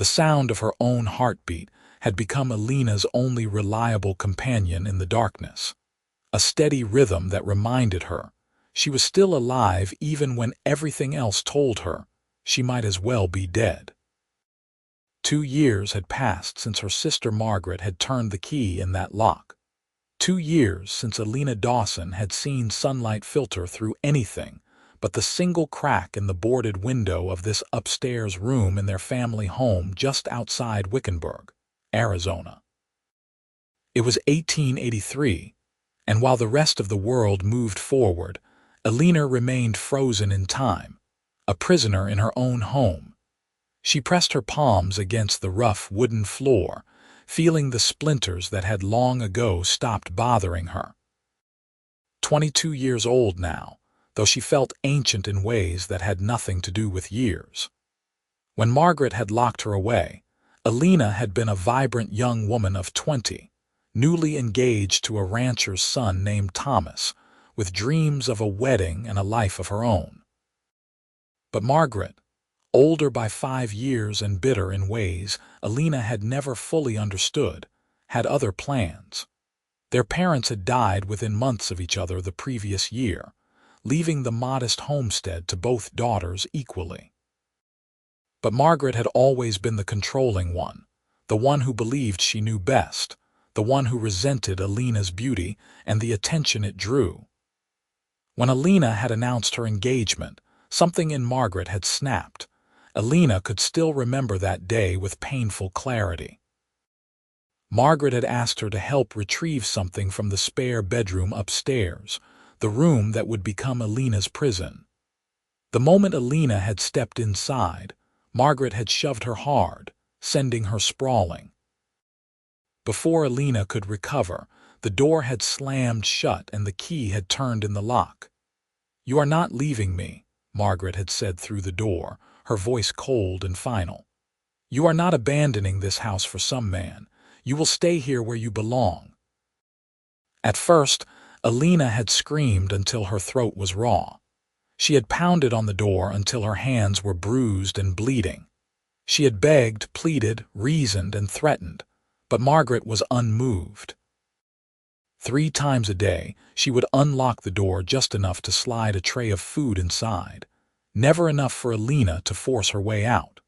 The sound of her own heartbeat had become Elena's only reliable companion in the darkness, a steady rhythm that reminded her she was still alive even when everything else told her she might as well be dead. 2 years had passed since her sister Margaret had turned the key in that lock. 2 years since Elena Dawson had seen sunlight filter through anything but the single crack in the boarded window of this upstairs room in their family home just outside Wickenburg, Arizona. It was 1883, and while the rest of the world moved forward, Elena remained frozen in time, a prisoner in her own home. She pressed her palms against the rough wooden floor, feeling the splinters that had long ago stopped bothering her. 22 years old now, though she felt ancient in ways that had nothing to do with years. When Margaret had locked her away, Elena had been a vibrant young woman of 20, newly engaged to a rancher's son named Thomas, with dreams of a wedding and a life of her own. But Margaret, older by 5 years and bitter in ways Elena had never fully understood, had other plans. Their parents had died within months of each other the previous year, leaving the modest homestead to both daughters equally. But Margaret had always been the controlling one, the one who believed she knew best, the one who resented Elena's beauty and the attention it drew. When Elena had announced her engagement, something in Margaret had snapped. Elena could still remember that day with painful clarity. Margaret had asked her to help retrieve something from the spare bedroom upstairs, the room that would become Elena's prison. The moment Elena had stepped inside, Margaret had shoved her hard, sending her sprawling. Before Elena could recover, the door had slammed shut and the key had turned in the lock. "You are not leaving me," Margaret had said through the door, her voice cold and final. "You are not abandoning this house for some man. You will stay here where you belong." At first, Elena had screamed until her throat was raw. She had pounded on the door until her hands were bruised and bleeding. She had begged, pleaded, reasoned, and threatened, but Margaret was unmoved. 3 times a day, she would unlock the door just enough to slide a tray of food inside, never enough for Elena to force her way out.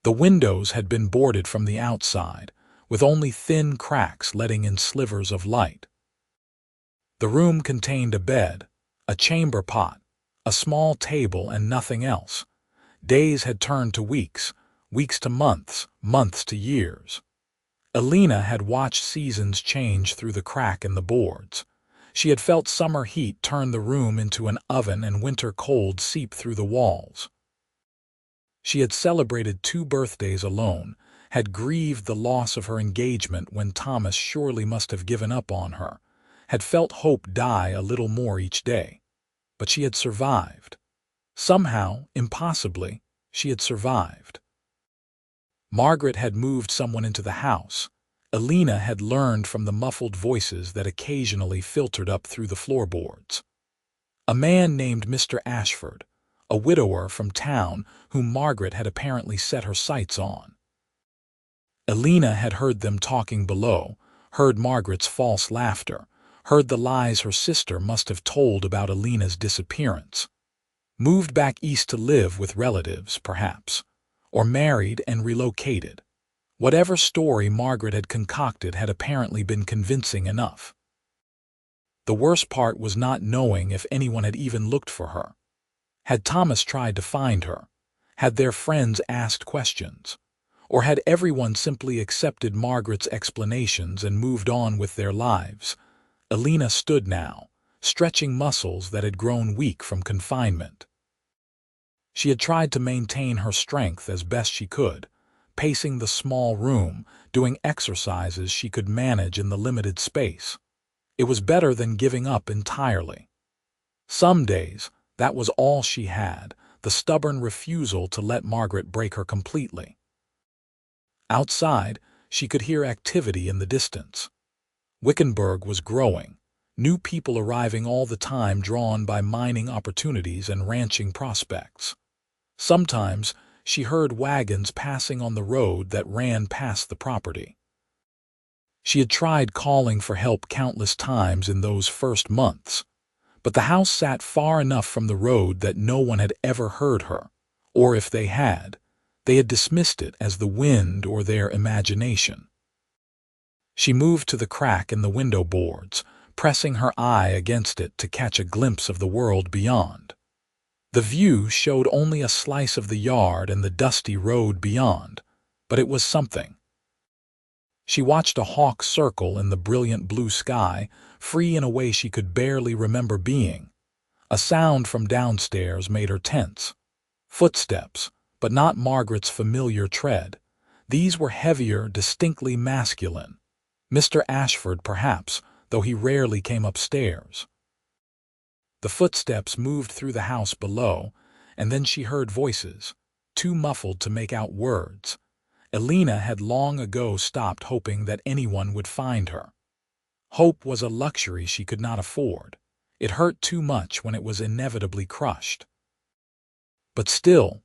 The windows had been boarded from the outside, with only thin cracks letting in slivers of light. The room contained a bed, a chamber pot, a small table, and nothing else. Days had turned to weeks, weeks to months, months to years. Elena had watched seasons change through the crack in the boards. She had felt summer heat turn the room into an oven and winter cold seep through the walls. She had celebrated 2 birthdays alone, had grieved the loss of her engagement when Thomas surely must have given up on her, had felt hope die a little more each day. But she had survived. Somehow, impossibly, she had survived. Margaret had moved someone into the house. Elena had learned from the muffled voices that occasionally filtered up through the floorboards. A man named Mr. Ashford, a widower from town whom Margaret had apparently set her sights on. Elena had heard them talking below, heard Margaret's false laughter, heard the lies her sister must have told about Elena's disappearance. Moved back east to live with relatives, perhaps, or married and relocated. Whatever story Margaret had concocted had apparently been convincing enough. The worst part was not knowing if anyone had even looked for her. Had Thomas tried to find her? Had their friends asked questions? Or had everyone simply accepted Margaret's explanations and moved on with their lives? Elena stood now, stretching muscles that had grown weak from confinement. She had tried to maintain her strength as best she could, pacing the small room, doing exercises she could manage in the limited space. It was better than giving up entirely. Some days, that was all she had, the stubborn refusal to let Margaret break her completely. Outside, she could hear activity in the distance. Wickenburg was growing, new people arriving all the time drawn by mining opportunities and ranching prospects. Sometimes, she heard wagons passing on the road that ran past the property. She had tried calling for help countless times in those first months, but the house sat far enough from the road that no one had ever heard her, or if they had dismissed it as the wind or their imagination. She moved to the crack in the window boards, pressing her eye against it to catch a glimpse of the world beyond. The view showed only a slice of the yard and the dusty road beyond, but it was something. She watched a hawk circle in the brilliant blue sky, free in a way she could barely remember being. A sound from downstairs made her tense. Footsteps, but not Margaret's familiar tread. These were heavier, distinctly masculine. Mr. Ashford, perhaps, though he rarely came upstairs. The footsteps moved through the house below, and then she heard voices, too muffled to make out words. Elena had long ago stopped hoping that anyone would find her. Hope was a luxury she could not afford. It hurt too much when it was inevitably crushed. But still,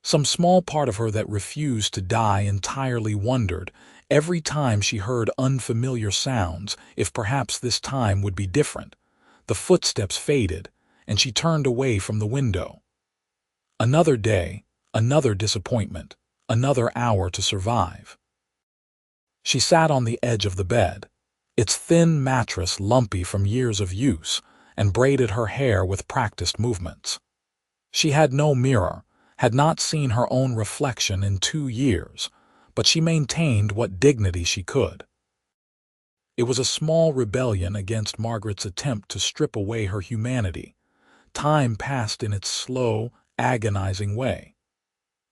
some small part of her that refused to die entirely wondered, every time she heard unfamiliar sounds, if perhaps this time would be different. The footsteps faded, and she turned away from the window. Another day, another disappointment, another hour to survive. She sat on the edge of the bed, its thin mattress lumpy from years of use, and braided her hair with practiced movements. She had no mirror, had not seen her own reflection in 2 years, but she maintained what dignity she could. It was a small rebellion against Margaret's attempt to strip away her humanity. Time passed in its slow, agonizing way.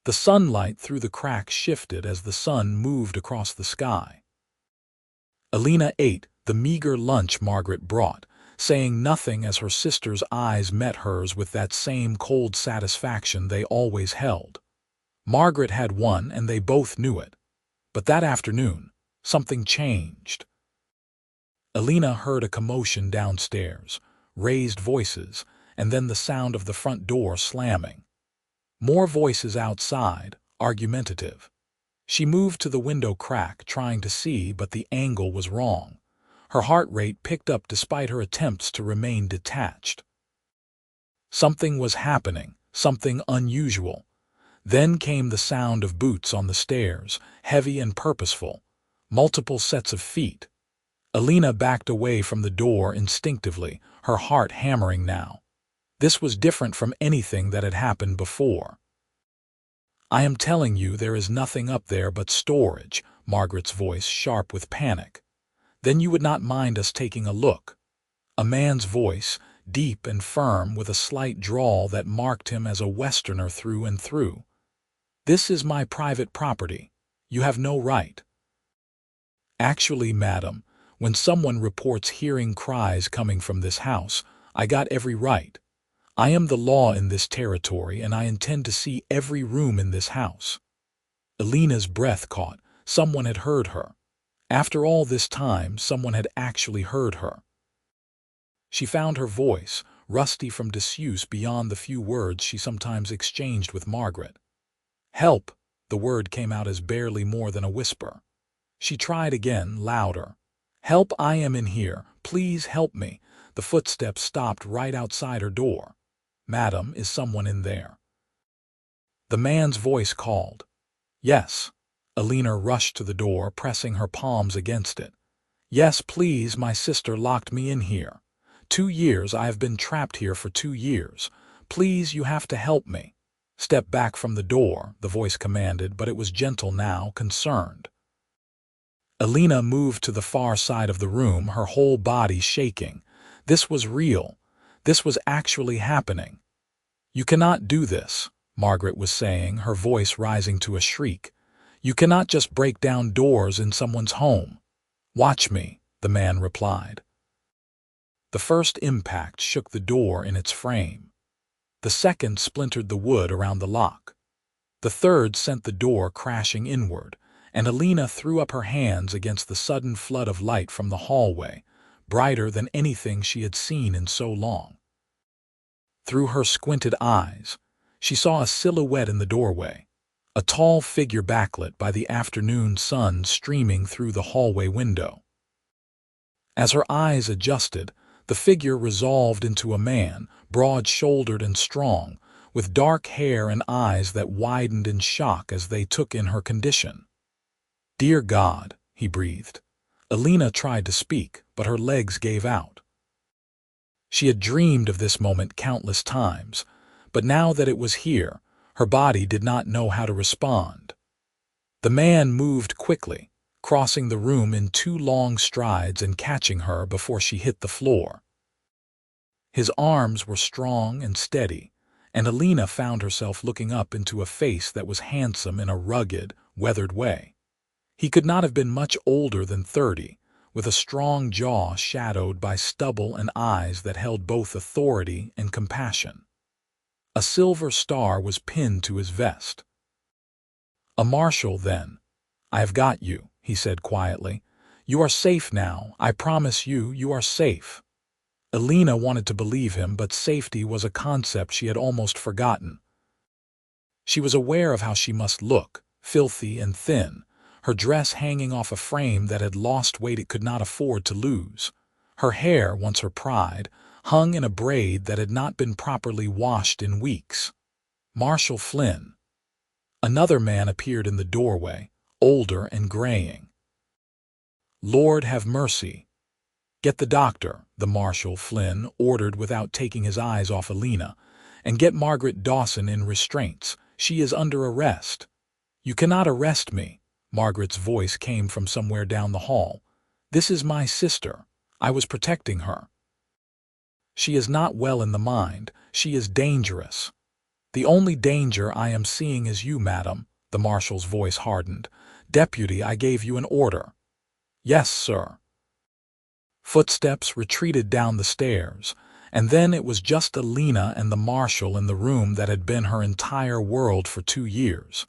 The sunlight through the cracks shifted as the sun moved across the sky. Elena ate the meager lunch Margaret brought, saying nothing as her sister's eyes met hers with that same cold satisfaction they always held. Margaret had won, and they both knew it. But that afternoon, something changed. Elena heard a commotion downstairs, raised voices, and then the sound of the front door slamming. More voices outside, argumentative. She moved to the window crack, trying to see, but the angle was wrong. Her heart rate picked up despite her attempts to remain detached. Something was happening, something unusual. Then came the sound of boots on the stairs, heavy and purposeful. Multiple sets of feet. Elena backed away from the door instinctively, her heart hammering now. This was different from anything that had happened before. "I am telling you there is nothing up there but storage," Margaret's voice sharp with panic. "Then you would not mind us taking a look." A man's voice, deep and firm with a slight drawl that marked him as a Westerner through and through. "This is my private property. You have no right." "Actually, madam, when someone reports hearing cries coming from this house, I got every right. I am the law in this territory, and I intend to see every room in this house." Elena's breath caught. Someone had heard her. After all this time, someone had actually heard her. She found her voice, rusty from disuse beyond the few words she sometimes exchanged with Margaret. "Help!" The word came out as barely more than a whisper. She tried again, louder. "Help, I am in here. Please help me." The footsteps stopped right outside her door. "Madam, is someone in there?" The man's voice called. "Yes." Elena rushed to the door, pressing her palms against it. "Yes, please, my sister locked me in here. 2 years, I have been trapped here for 2 years. Please, you have to help me." "Step back from the door," the voice commanded, but it was gentle now, concerned. Elena moved to the far side of the room, her whole body shaking. This was real. This was actually happening. "You cannot do this," Margaret was saying, her voice rising to a shriek. "You cannot just break down doors in someone's home." "Watch me," the man replied. The first impact shook the door in its frame. The second splintered the wood around the lock. The third sent the door crashing inward, and Elena threw up her hands against the sudden flood of light from the hallway, brighter than anything she had seen in so long. Through her squinted eyes, she saw a silhouette in the doorway, a tall figure backlit by the afternoon sun streaming through the hallway window. As her eyes adjusted, the figure resolved into a man, broad-shouldered and strong, with dark hair and eyes that widened in shock as they took in her condition. "Dear God," he breathed. Elena tried to speak, but her legs gave out. She had dreamed of this moment countless times, but now that it was here, her body did not know how to respond. The man moved quickly, crossing the room in 2 long strides and catching her before she hit the floor. His arms were strong and steady, and Elena found herself looking up into a face that was handsome in a rugged, weathered way. He could not have been much older than 30, with a strong jaw shadowed by stubble and eyes that held both authority and compassion. A silver star was pinned to his vest. "A marshal, then. I have got you," he said quietly. "You are safe now. I promise you, you are safe." Elena wanted to believe him, but safety was a concept she had almost forgotten. She was aware of how she must look, filthy and thin, her dress hanging off a frame that had lost weight it could not afford to lose. Her hair, once her pride, hung in a braid that had not been properly washed in weeks. Marshal Flynn. Another man appeared in the doorway, older and graying. "Lord have mercy. Get the doctor," the Marshal Flynn ordered without taking his eyes off Elena, "and get Margaret Dawson in restraints. She is under arrest." "You cannot arrest me," Margaret's voice came from somewhere down the hall. "This is my sister. I was protecting her. She is not well in the mind. She is dangerous." "The only danger I am seeing is you, madam," the Marshal's voice hardened. "Deputy, I gave you an order." "Yes, sir." Footsteps retreated down the stairs, and then it was just Elena and the Marshal in the room that had been her entire world for 2 years.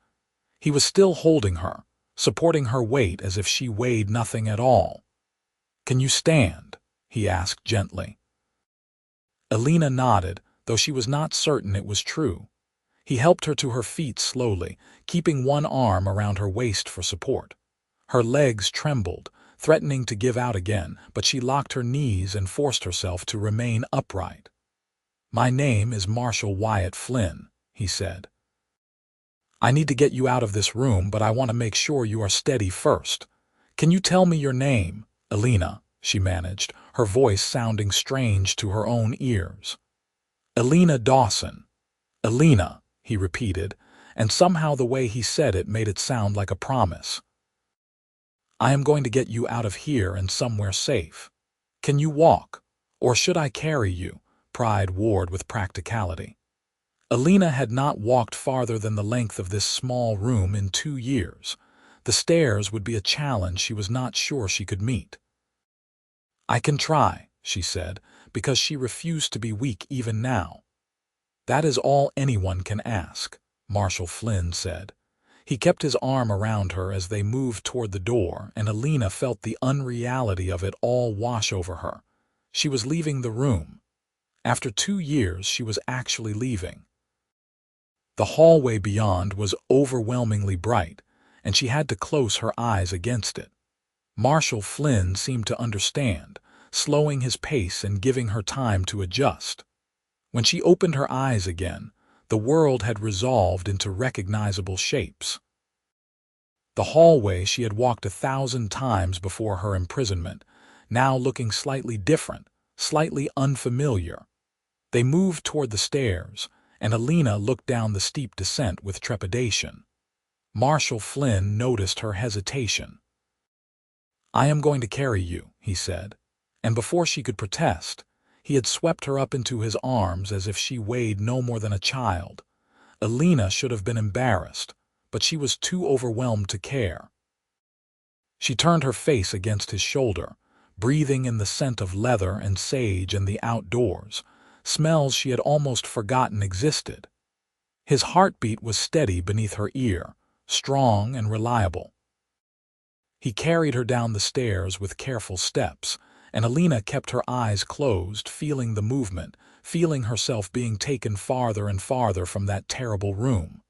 He was still holding her, supporting her weight as if she weighed nothing at all. "Can you stand?" he asked gently. Elena nodded, though she was not certain it was true. He helped her to her feet slowly, keeping one arm around her waist for support. Her legs trembled, threatening to give out again, but she locked her knees and forced herself to remain upright. "My name is Marshal Wyatt Flynn," he said. "I need to get you out of this room, but I want to make sure you are steady first. Can you tell me your name?" "Elena," she managed, her voice sounding strange to her own ears. "Elena Dawson." "Elena," he repeated, and somehow the way he said it made it sound like a promise. "I am going to get you out of here and somewhere safe. Can you walk? Or should I carry you?" Pride warred with practicality. Elena had not walked farther than the length of this small room in 2 years. The stairs would be a challenge she was not sure she could meet. "I can try," she said, because she refused to be weak even now. "That is all anyone can ask," Marshal Flynn said. He kept his arm around her as they moved toward the door, and Elena felt the unreality of it all wash over her. She was leaving the room. After 2 years, she was actually leaving. The hallway beyond was overwhelmingly bright, and she had to close her eyes against it. Marshal Flynn seemed to understand, slowing his pace and giving her time to adjust. When she opened her eyes again, the world had resolved into recognizable shapes. The hallway she had walked 1,000 times before her imprisonment, now looking slightly different, slightly unfamiliar. They moved toward the stairs, and Elena looked down the steep descent with trepidation. Marshal Flynn noticed her hesitation. "I am going to carry you," he said, and before she could protest, he had swept her up into his arms as if she weighed no more than a child. Elena should have been embarrassed, but she was too overwhelmed to care. She turned her face against his shoulder, breathing in the scent of leather and sage and the outdoors, smells she had almost forgotten existed. His heartbeat was steady beneath her ear, strong and reliable. He carried her down the stairs with careful steps, and Elena kept her eyes closed, feeling the movement, feeling herself being taken farther and farther from that terrible room.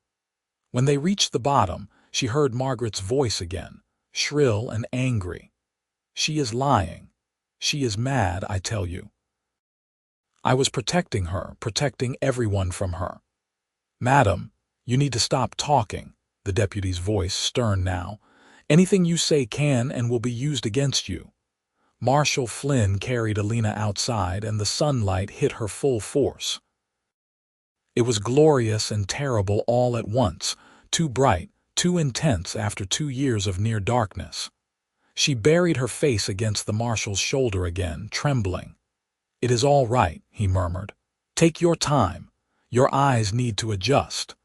When they reached the bottom, she heard Margaret's voice again, shrill and angry. "She is lying. She is mad, I tell you. I was protecting her, protecting everyone from her." "Madam, you need to stop talking," the deputy's voice, stern now. "Anything you say can and will be used against you." Marshal Flynn carried Elena outside, and the sunlight hit her full force. It was glorious and terrible all at once, too bright, too intense after 2 years of near darkness. She buried her face against the marshal's shoulder again, trembling. "It is all right," he murmured. "Take your time. Your eyes need to adjust."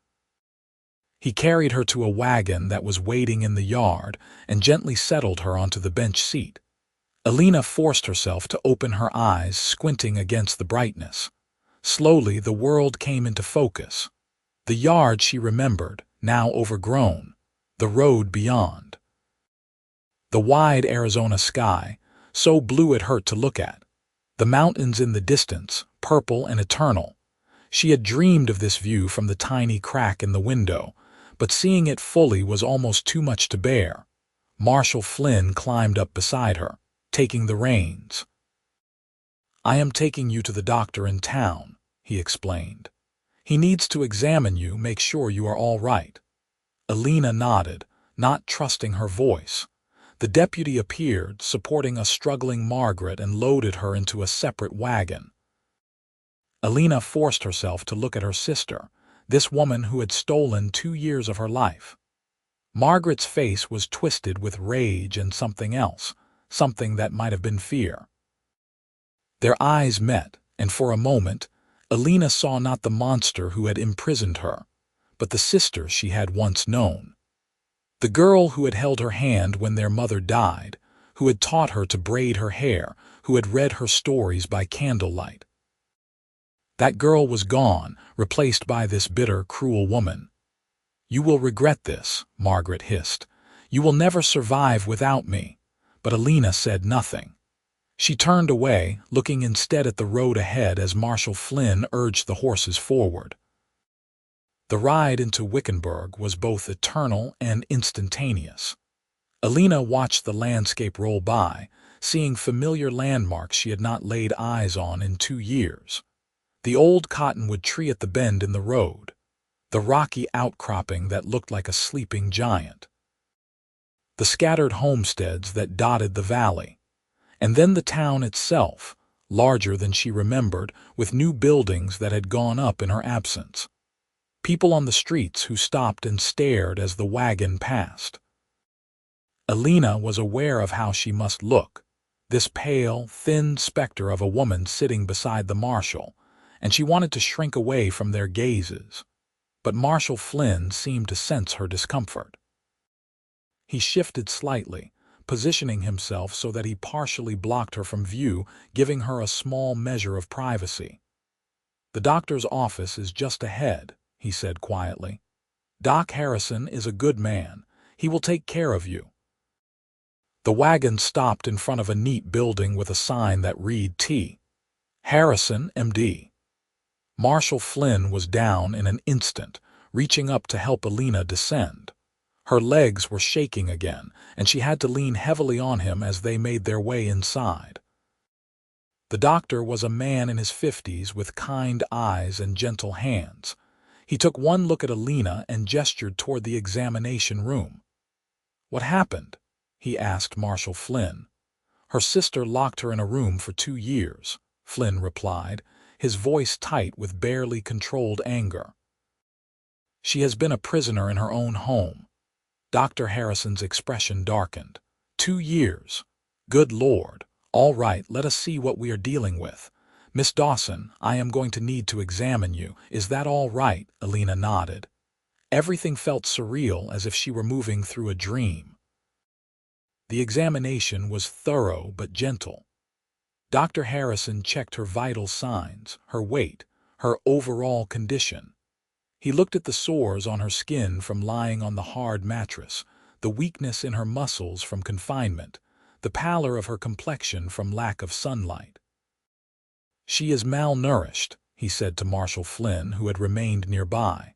He carried her to a wagon that was waiting in the yard and gently settled her onto the bench seat. Elena forced herself to open her eyes, squinting against the brightness. Slowly, the world came into focus. The yard she remembered, now overgrown. The road beyond. The wide Arizona sky, so blue it hurt to look at. The mountains in the distance, purple and eternal. She had dreamed of this view from the tiny crack in the window, but seeing it fully was almost too much to bear. Marshal Flynn climbed up beside her, taking the reins. "I am taking you to the doctor in town," he explained. "He needs to examine you, make sure you are all right." Elena nodded, not trusting her voice. The deputy appeared, supporting a struggling Margaret, and loaded her into a separate wagon. Elena forced herself to look at her sister, this woman who had stolen 2 years of her life. Margaret's face was twisted with rage and something else, something that might have been fear. Their eyes met, and for a moment, Elena saw not the monster who had imprisoned her, but the sister she had once known. The girl who had held her hand when their mother died, who had taught her to braid her hair, who had read her stories by candlelight. That girl was gone, replaced by this bitter, cruel woman. "You will regret this," Margaret hissed. "You will never survive without me." But Elena said nothing. She turned away, looking instead at the road ahead as Marshal Flynn urged the horses forward. The ride into Wickenburg was both eternal and instantaneous. Elena watched the landscape roll by, seeing familiar landmarks she had not laid eyes on in 2 years. The old cottonwood tree at the bend in the road, the rocky outcropping that looked like a sleeping giant, the scattered homesteads that dotted the valley, and then the town itself, larger than she remembered, with new buildings that had gone up in her absence. People on the streets who stopped and stared as the wagon passed. Elena was aware of how she must look, this pale, thin specter of a woman sitting beside the marshal, and she wanted to shrink away from their gazes. But Marshal Flynn seemed to sense her discomfort. He shifted slightly, positioning himself so that he partially blocked her from view, giving her a small measure of privacy. "The doctor's office is just ahead," he said quietly. "Doc Harrison is a good man. He will take care of you." The wagon stopped in front of a neat building with a sign that read T. Harrison, M.D. Marshal Flynn was down in an instant, reaching up to help Elena descend. Her legs were shaking again, and she had to lean heavily on him as they made their way inside. The doctor was a man in his 50s with kind eyes and gentle hands. He took one look at Elena and gestured toward the examination room. "What happened?" he asked Marshal Flynn. "Her sister locked her in a room for 2 years," Flynn replied, his voice tight with barely controlled anger. "She has been a prisoner in her own home." Dr. Harrison's expression darkened. 2 years. Good Lord. All right, let us see what we are dealing with. "Miss Dawson, I am going to need to examine you. Is that all right?" Elena nodded. Everything felt surreal, as if she were moving through a dream. The examination was thorough but gentle. Dr. Harrison checked her vital signs, her weight, her overall condition. He looked at the sores on her skin from lying on the hard mattress, the weakness in her muscles from confinement, the pallor of her complexion from lack of sunlight. "She is malnourished," he said to Marshal Flynn, who had remained nearby.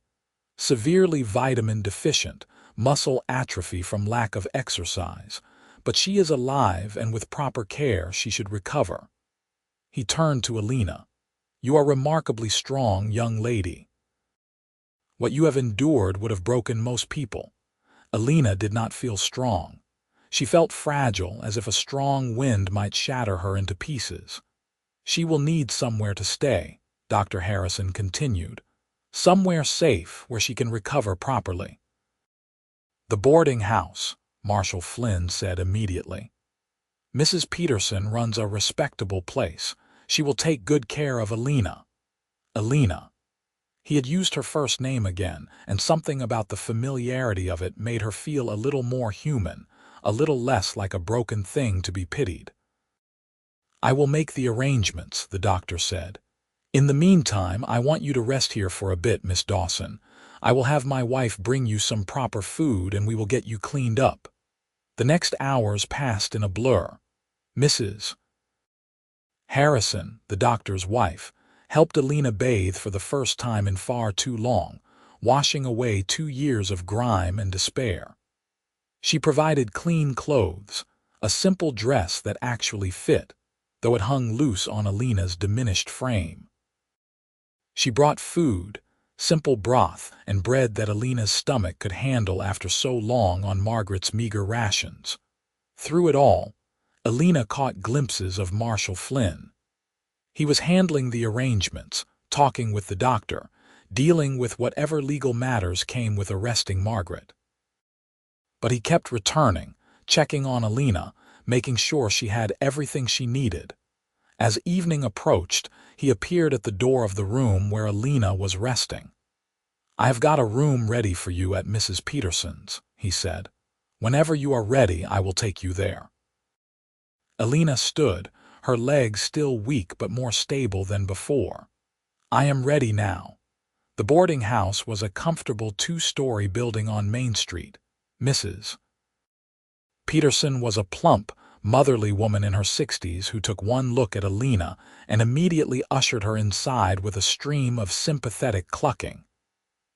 severely vitamin deficient, muscle atrophy from lack of exercise, but she is alive and with proper care she should recover. He turned to Elena. You are remarkably strong, young lady. What you have endured would have broken most people. Elena did not feel strong. She felt fragile, as if a strong wind might shatter her into pieces. She will need somewhere to stay, Dr. Harrison continued. Somewhere safe where she can recover properly. The boarding house, Marshal Flynn said immediately. Mrs. Peterson runs a respectable place. She will take good care of Elena. Elena. He had used her first name again, and something about the familiarity of it made her feel a little more human, a little less like a broken thing to be pitied. I will make the arrangements, the doctor said. In the meantime, I want you to rest here for a bit, Miss Dawson. I will have my wife bring you some proper food and we will get you cleaned up. The next hours passed in a blur. Mrs. Harrison, the doctor's wife, helped Elena bathe for the first time in far too long, washing away 2 years of grime and despair. She provided clean clothes, a simple dress that actually fit, though it hung loose on Elena's diminished frame. She brought food, simple broth and bread that Elena's stomach could handle after so long on Margaret's meager rations. Through it all, Elena caught glimpses of Marshal Flynn. He was handling the arrangements, talking with the doctor, dealing with whatever legal matters came with arresting Margaret. But he kept returning, checking on Elena, making sure she had everything she needed. As evening approached, he appeared at the door of the room where Elena was resting. I have got a room ready for you at Mrs. Peterson's, he said. Whenever you are ready, I will take you there. Elena stood, her legs still weak but more stable than before. I am ready now. The boarding house was a comfortable 2-story building on Main Street. Mrs. Peterson was a plump, motherly woman in her 60s who took one look at Elena and immediately ushered her inside with a stream of sympathetic clucking.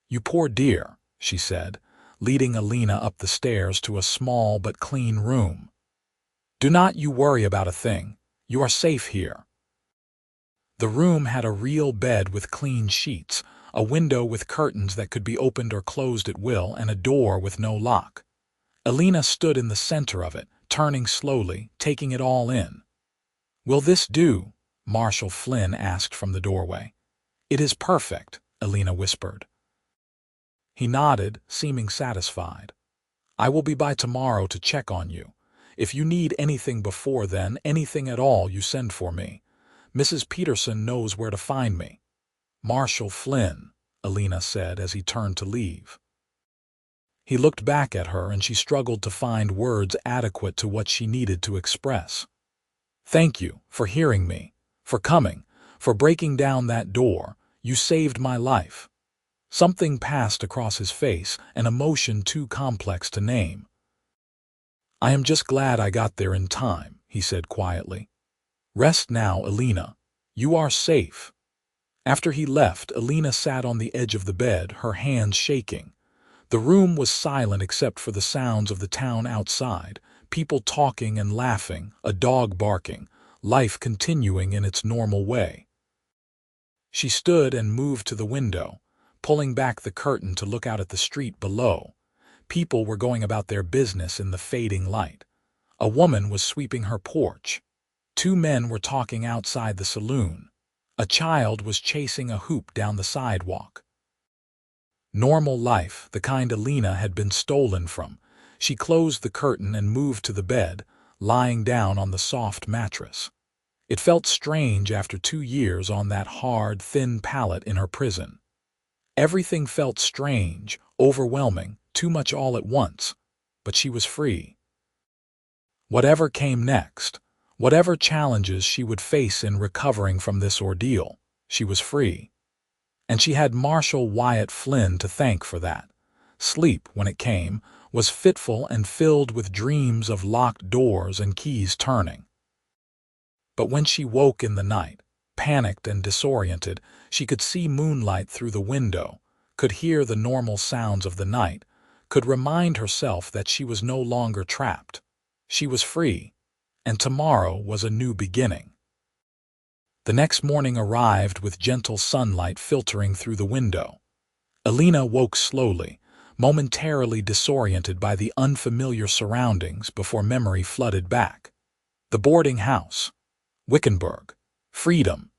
You poor dear, she said, leading Elena up the stairs to a small but clean room. Do not you worry about a thing. You are safe here. The room had a real bed with clean sheets, a window with curtains that could be opened or closed at will, and a door with no lock. Elena stood in the center of it, turning slowly, taking it all in. Will this do? Marshal Flynn asked from the doorway. It is perfect, Elena whispered. He nodded, seeming satisfied. I will be by tomorrow to check on you. If you need anything before then, anything at all, you send for me. Mrs. Peterson knows where to find me. Marshal Flynn, Elena said as he turned to leave. He looked back at her and she struggled to find words adequate to what she needed to express. Thank you for hearing me, for coming, for breaking down that door. You saved my life. Something passed across his face, an emotion too complex to name. I am just glad I got there in time, he said quietly. Rest now, Elena. You are safe. After he left, Elena sat on the edge of the bed, her hands shaking. The room was silent except for the sounds of the town outside, people talking and laughing, a dog barking, life continuing in its normal way. She stood and moved to the window, pulling back the curtain to look out at the street below. People were going about their business in the fading light. A woman was sweeping her porch. 2 men were talking outside the saloon. A child was chasing a hoop down the sidewalk. Normal life, the kind Elena had been stolen from. She closed the curtain and moved to the bed, lying down on the soft mattress. It felt strange after 2 years on that hard, thin pallet in her prison. Everything felt strange, overwhelming, too much all at once, but she was free. Whatever came next, whatever challenges she would face in recovering from this ordeal, she was free. And she had Marshal Wyatt Flynn to thank for that. Sleep, when it came, was fitful and filled with dreams of locked doors and keys turning. But when she woke in the night, panicked and disoriented, she could see moonlight through the window, could hear the normal sounds of the night, could remind herself that she was no longer trapped. She was free, and tomorrow was a new beginning. The next morning arrived with gentle sunlight filtering through the window. Elena woke slowly, momentarily disoriented by the unfamiliar surroundings before memory flooded back. The boarding house, Wickenburg, freedom.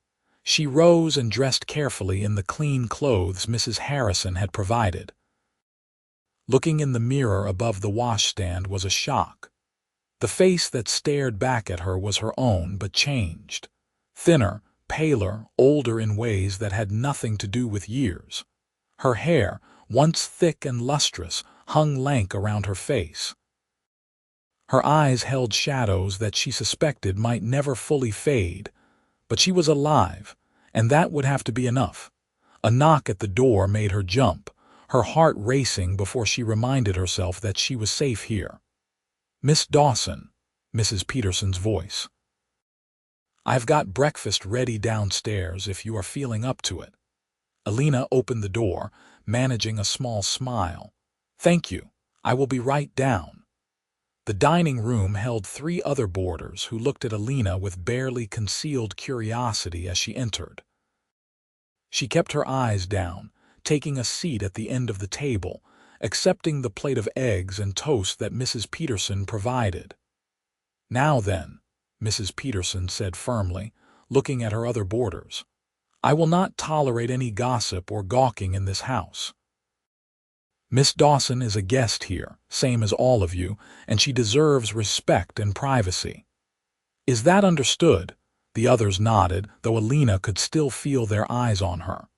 She rose and dressed carefully in the clean clothes Mrs. Harrison had provided. Looking in the mirror above the washstand was a shock. The face that stared back at her was her own, but changed. Thinner, paler, older in ways that had nothing to do with years. Her hair, once thick and lustrous, hung lank around her face. Her eyes held shadows that she suspected might never fully fade, but she was alive, and that would have to be enough. A knock at the door made her jump, her heart racing before she reminded herself that she was safe here. "Miss Dawson," Mrs. Peterson's voice. "I've got breakfast ready downstairs if you are feeling up to it." Elena opened the door, managing a small smile. "Thank you. I will be right down." The dining room held 3 other boarders who looked at Elena with barely concealed curiosity as she entered. She kept her eyes down, taking a seat at the end of the table, accepting the plate of eggs and toast that Mrs. Peterson provided. "Now then," Mrs. Peterson said firmly, looking at her other boarders, "I will not tolerate any gossip or gawking in this house. Miss Dawson is a guest here, same as all of you, and she deserves respect and privacy. Is that understood?" The others nodded, though Elena could still feel their eyes on her.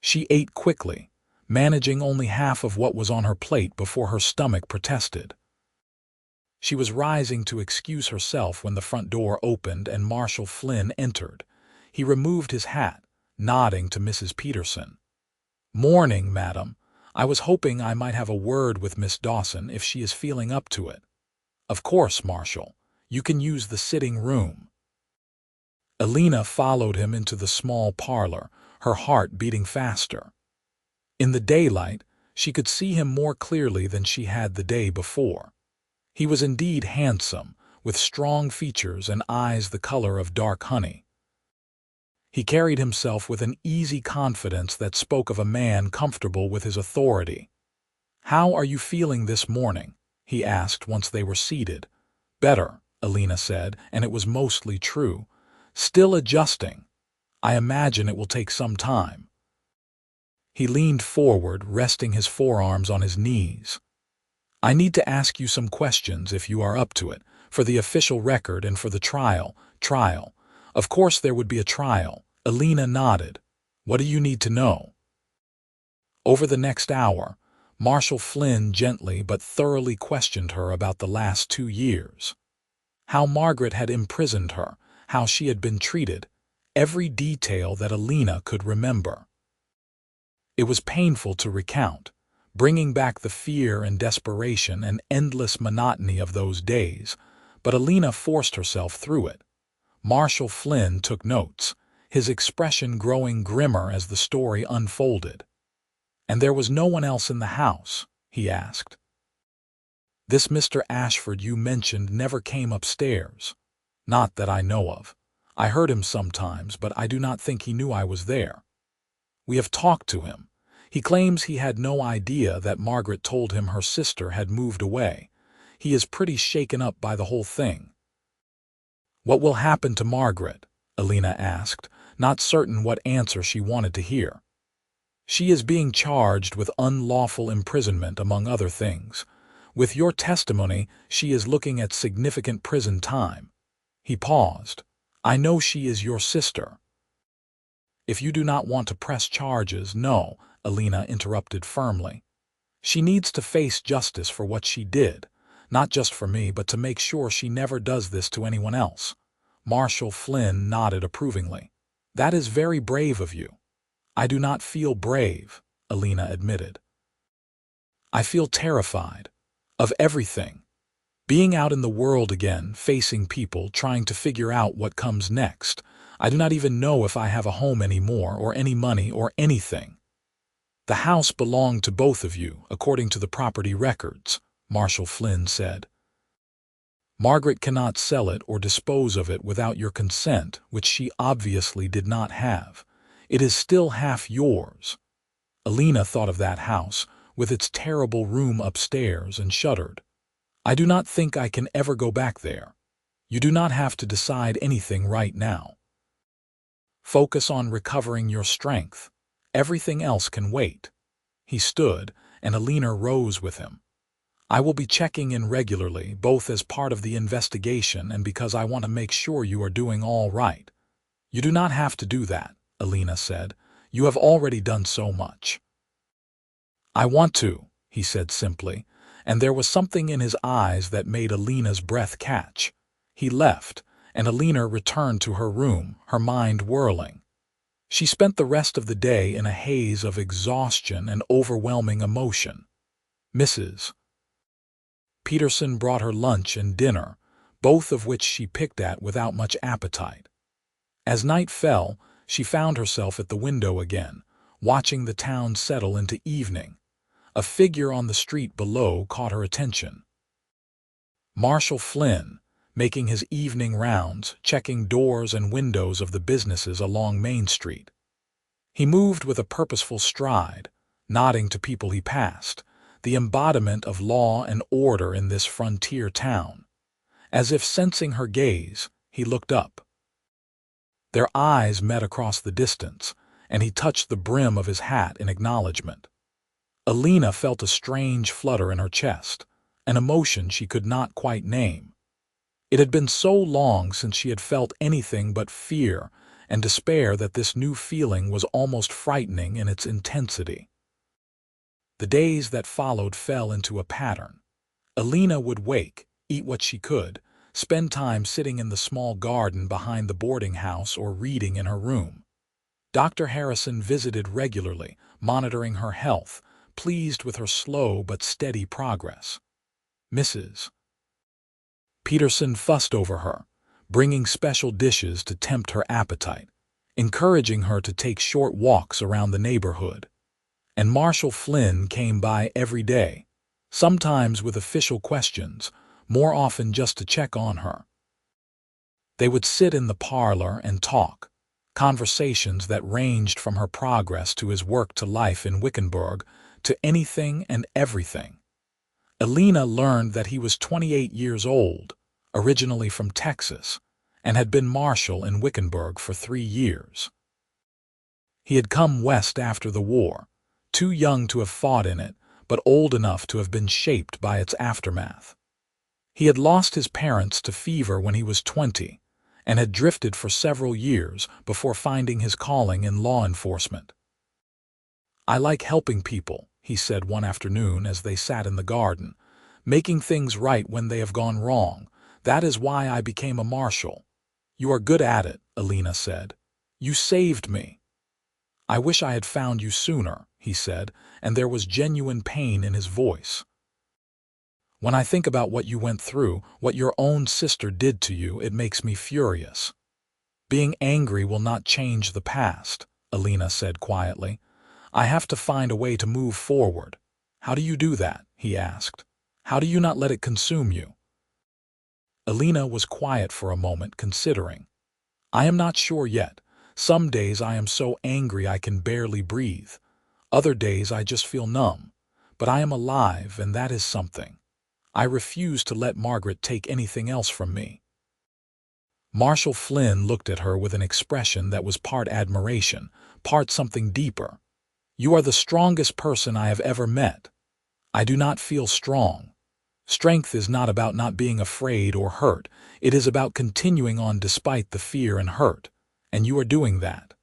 She ate quickly, managing only half of what was on her plate before her stomach protested. She was rising to excuse herself when the front door opened and Marshal Flynn entered. He removed his hat, nodding to Mrs. Peterson. "Morning, madam. I was hoping I might have a word with Miss Dawson if she is feeling up to it." "Of course, Marshal. You can use the sitting room." Elena followed him into the small parlor, her heart beating faster. In the daylight, she could see him more clearly than she had the day before. He was indeed handsome, with strong features and eyes the color of dark honey. He carried himself with an easy confidence that spoke of a man comfortable with his authority. "How are you feeling this morning?" he asked once they were seated. "Better," Elena said, and it was mostly true. "Still adjusting. I imagine it will take some time." He leaned forward, resting his forearms on his knees. "I need to ask you some questions if you are up to it, for the official record and for the trial. Trial. Of course there would be a trial." Elena nodded. "What do you need to know?" Over the next hour, Marshal Flynn gently but thoroughly questioned her about the last 2 years. How Margaret had imprisoned her, how she had been treated, every detail that Elena could remember. It was painful to recount, bringing back the fear and desperation and endless monotony of those days, but Elena forced herself through it. Marshal Flynn took notes, his expression growing grimmer as the story unfolded. "And there was no one else in the house?" he asked. "This Mr. Ashford you mentioned never came upstairs." "Not that I know of. I heard him sometimes, but I do not think he knew I was there. We have talked to him. He claims he had no idea that Margaret told him her sister had moved away. He is pretty shaken up by the whole thing." "What will happen to Margaret?" Elena asked, not certain what answer she wanted to hear. "She is being charged with unlawful imprisonment, among other things. With your testimony, she is looking at significant prison time." He paused. "I know she is your sister." "If you do not want to press charges, no," Elena interrupted firmly. "She needs to face justice for what she did, not just for me, but to make sure she never does this to anyone else." Marshal Flynn nodded approvingly. "That is very brave of you." "I do not feel brave," Elena admitted. "I feel terrified. Of everything. Being out in the world again, facing people, trying to figure out what comes next. I do not even know if I have a home anymore, or any money, or anything." The house belonged to both of you, according to the property records, Marshal Flynn said. Margaret cannot sell it or dispose of it without your consent, which she obviously did not have. It is still half yours. Elena thought of that house, with its terrible room upstairs, and shuddered. I do not think I can ever go back there. You do not have to decide anything right now. Focus on recovering your strength. Everything else can wait. He stood, and Elena rose with him. I will be checking in regularly, both as part of the investigation and because I want to make sure you are doing all right. You do not have to do that, Elena said. You have already done so much. I want to, he said simply, and there was something in his eyes that made Elena's breath catch. He left, and Elena returned to her room, her mind whirling. She spent the rest of the day in a haze of exhaustion and overwhelming emotion. Mrs. Peterson brought her lunch and dinner, both of which she picked at without much appetite. As night fell, she found herself at the window again, watching the town settle into evening. A figure on the street below caught her attention. Marshal Flynn, making his evening rounds, checking doors and windows of the businesses along Main Street. He moved with a purposeful stride, nodding to people he passed, the embodiment of law and order in this frontier town. As if sensing her gaze, he looked up. Their eyes met across the distance, and he touched the brim of his hat in acknowledgement. Elena felt a strange flutter in her chest, an emotion she could not quite name. It had been so long since she had felt anything but fear and despair that this new feeling was almost frightening in its intensity. The days that followed fell into a pattern. Elena would wake, eat what she could, spend time sitting in the small garden behind the boarding house or reading in her room. Dr. Harrison visited regularly, monitoring her health, pleased with her slow but steady progress. Mrs. Peterson fussed over her, bringing special dishes to tempt her appetite, encouraging her to take short walks around the neighborhood. And Marshal Flynn came by every day, sometimes with official questions, more often just to check on her. They would sit in the parlor and talk, conversations that ranged from her progress to his work to life in Wickenburg, to anything and everything. Elena learned that he was 28 years old, originally from Texas, and had been marshal in Wickenburg for 3 years. He had come west after the war, too young to have fought in it, but old enough to have been shaped by its aftermath. He had lost his parents to fever when he was 20, and had drifted for several years before finding his calling in law enforcement. I like helping people, he said one afternoon as they sat in the garden, making things right when they have gone wrong. That is why I became a marshal. You are good at it, Elena said. You saved me. I wish I had found you sooner, he said, and there was genuine pain in his voice. When I think about what you went through, what your own sister did to you, it makes me furious. Being angry will not change the past, Elena said quietly. I have to find a way to move forward. How do you do that? He asked. How do you not let it consume you? Elena was quiet for a moment, considering. I am not sure yet. Some days I am so angry I can barely breathe. Other days I just feel numb. But I am alive, and that is something. I refuse to let Margaret take anything else from me. Marshal Flynn looked at her with an expression that was part admiration, part something deeper. You are the strongest person I have ever met. I do not feel strong. Strength is not about not being afraid or hurt. It is about continuing on despite the fear and hurt. And you are doing that.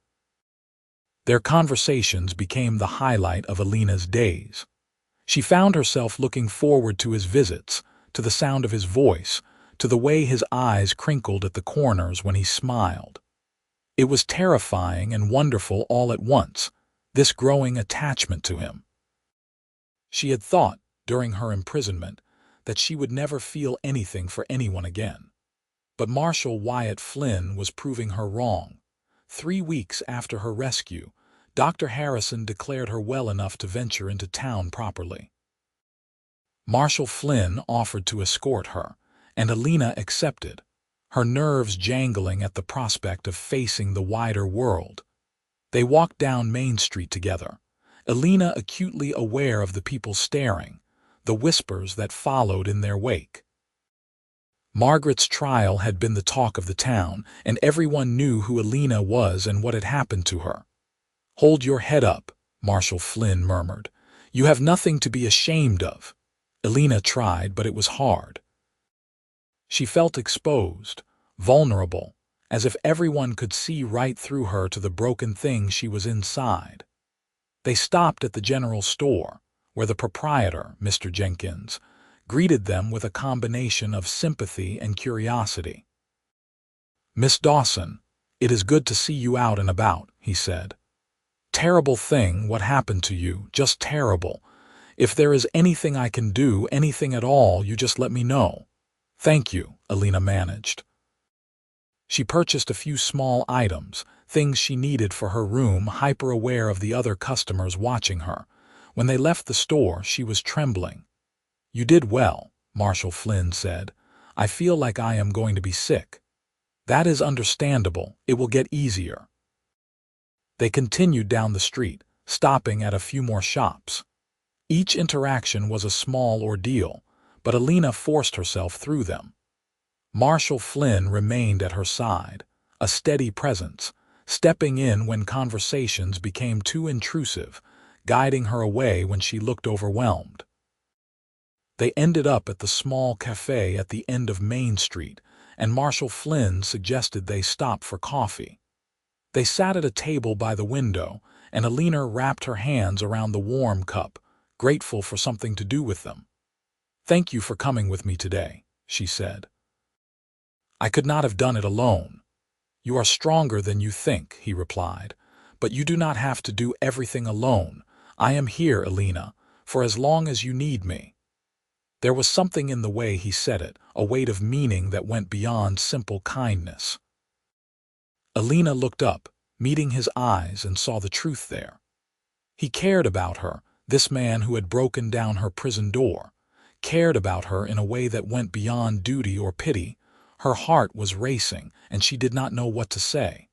Their conversations became the highlight of Elena's days. She found herself looking forward to his visits, to the sound of his voice, to the way his eyes crinkled at the corners when he smiled. It was terrifying and wonderful all at once, this growing attachment to him. She had thought, during her imprisonment, that she would never feel anything for anyone again. But Marshal Wyatt Flynn was proving her wrong. 3 weeks after her rescue, Dr. Harrison declared her well enough to venture into town properly. Marshal Flynn offered to escort her, and Elena accepted, her nerves jangling at the prospect of facing the wider world. They walked down Main Street together, Elena acutely aware of the people staring, the whispers that followed in their wake. Margaret's trial had been the talk of the town, and everyone knew who Elena was and what had happened to her. "Hold your head up," Marshal Flynn murmured. "You have nothing to be ashamed of." Elena tried, but it was hard. She felt exposed, vulnerable, as if everyone could see right through her to the broken thing she was inside. They stopped at the general store, where the proprietor, Mr. Jenkins, greeted them with a combination of sympathy and curiosity. "Miss Dawson, it is good to see you out and about," he said. "Terrible thing what happened to you, just terrible. If there is anything I can do, anything at all, you just let me know." "Thank you," Elena managed. She purchased a few small items, things she needed for her room, hyper-aware of the other customers watching her. When they left the store, she was trembling. "You did well," Marshal Flynn said. "I feel like I am going to be sick." "That is understandable. It will get easier." They continued down the street, stopping at a few more shops. Each interaction was a small ordeal, but Elena forced herself through them. Marshal Flynn remained at her side, a steady presence, stepping in when conversations became too intrusive, guiding her away when she looked overwhelmed. They ended up at the small cafe at the end of Main Street, and Marshal Flynn suggested they stop for coffee. They sat at a table by the window, and Elena wrapped her hands around the warm cup, grateful for something to do with them. "Thank you for coming with me today," she said. "I could not have done it alone." "You are stronger than you think," he replied. "But you do not have to do everything alone. I am here, Elena, for as long as you need me." There was something in the way he said it, a weight of meaning that went beyond simple kindness. Elena looked up, meeting his eyes, and saw the truth there. He cared about her, this man who had broken down her prison door, cared about her in a way that went beyond duty or pity. Her heart was racing, and she did not know what to say.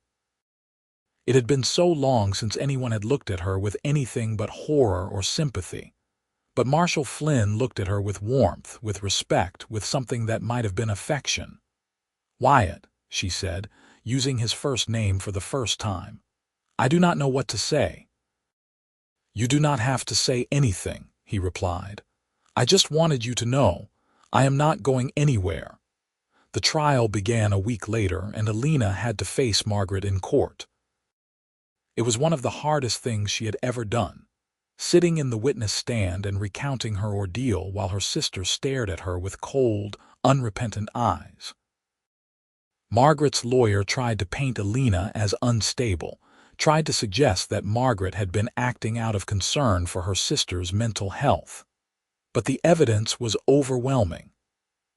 It had been so long since anyone had looked at her with anything but horror or sympathy. But Marshal Flynn looked at her with warmth, with respect, with something that might have been affection. "Wyatt," she said, using his first name for the first time. "I do not know what to say." "You do not have to say anything," he replied. "I just wanted you to know. I am not going anywhere." The trial began a week later, and Elena had to face Margaret in court. It was one of the hardest things she had ever done, sitting in the witness stand and recounting her ordeal while her sister stared at her with cold, unrepentant eyes. Margaret's lawyer tried to paint Elena as unstable, tried to suggest that Margaret had been acting out of concern for her sister's mental health. But the evidence was overwhelming.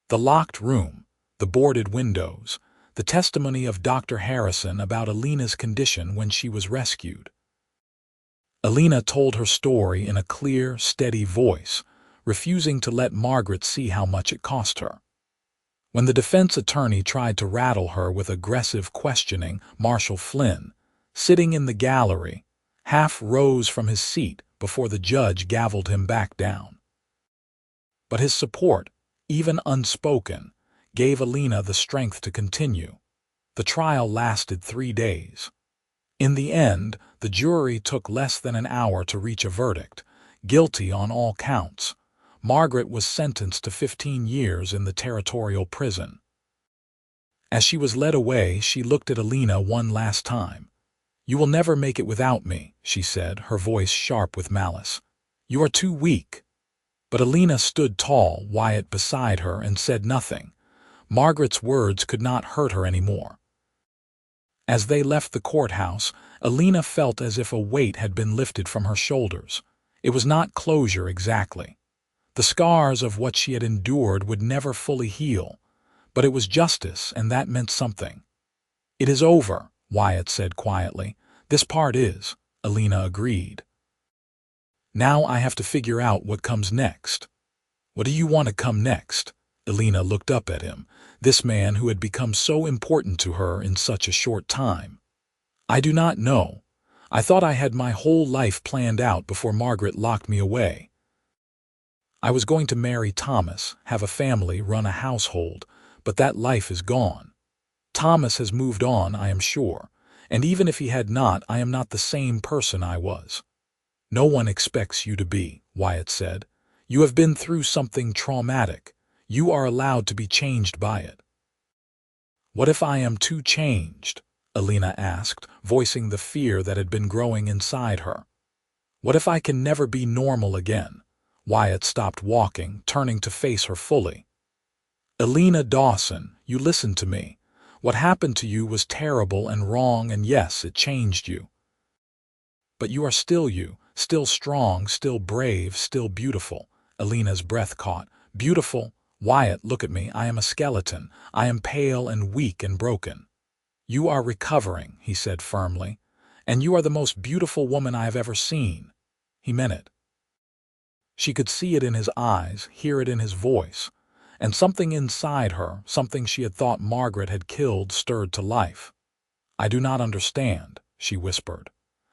The locked room, the boarded windows, the testimony of Dr. Harrison about Elena's condition when she was rescued. Elena told her story in a clear, steady voice, refusing to let Margaret see how much it cost her. When the defense attorney tried to rattle her with aggressive questioning, Marshal Flynn, sitting in the gallery, half rose from his seat before the judge gavelled him back down. But his support, even unspoken, gave Elena the strength to continue. The trial lasted 3 days. In the end, the jury took less than an hour to reach a verdict, guilty on all counts. Margaret was sentenced to 15 years in the territorial prison. As she was led away, she looked at Elena one last time. "You will never make it without me," she said, her voice sharp with malice. "You are too weak." But Elena stood tall, Wyatt beside her, and said nothing. Margaret's words could not hurt her anymore. As they left the courthouse, Elena felt as if a weight had been lifted from her shoulders. It was not closure exactly. The scars of what she had endured would never fully heal, but it was justice, and that meant something. "It is over," Wyatt said quietly. "This part is. Elena agreed. Now I have to figure out what comes next. What do you want to come next? Elena looked up at him, this man who had become so important to her in such a short time. I do not know. I thought I had my whole life planned out before Margaret locked me away. I was going to marry Thomas, have a family, run a household, but that life is gone. Thomas has moved on, I am sure, and even if he had not, I am not the same person I was. No one expects you to be, Wyatt said. You have been through something traumatic. You are allowed to be changed by it. What if I am too changed? Elena asked, voicing the fear that had been growing inside her. What if I can never be normal again? Wyatt stopped walking, turning to face her fully. Elena Dawson, you listen to me. What happened to you was terrible and wrong, and yes, it changed you. But you are still you, still strong, still brave, still beautiful. Elena's breath caught. Beautiful? Wyatt, look at me. I am a skeleton. I am pale and weak and broken. You are recovering, he said firmly, and you are the most beautiful woman I have ever seen. He meant it. She could see it in his eyes, hear it in his voice, and something inside her, something she had thought Margaret had killed, stirred to life. I do not understand, she whispered.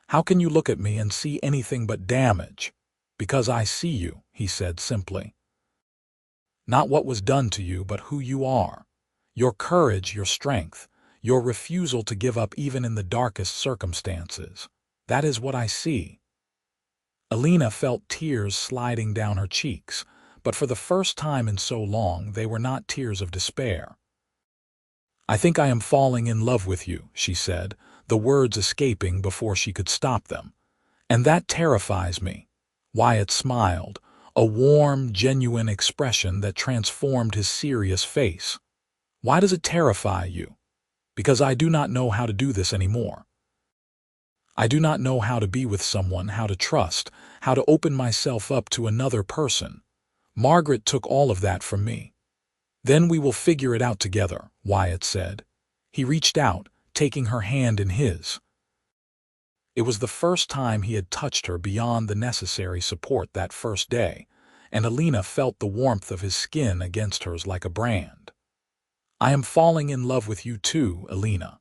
How can you look at me and see anything but damage? Because I see you, he said simply. Not what was done to you, but who you are. Your courage, your strength, your refusal to give up even in the darkest circumstances. That is what I see. Elena felt tears sliding down her cheeks, but for the first time in so long they were not tears of despair. I think I am falling in love with you, she said, the words escaping before she could stop them. And that terrifies me. Wyatt smiled, a warm, genuine expression that transformed his serious face. Why does it terrify you? Because I do not know how to do this anymore. I do not know how to be with someone, how to trust, how to open myself up to another person. Margaret took all of that from me. Then we will figure it out together, Wyatt said. He reached out, taking her hand in his. It was the first time he had touched her beyond the necessary support that first day, and Elena felt the warmth of his skin against hers like a brand. I am falling in love with you too, Elena.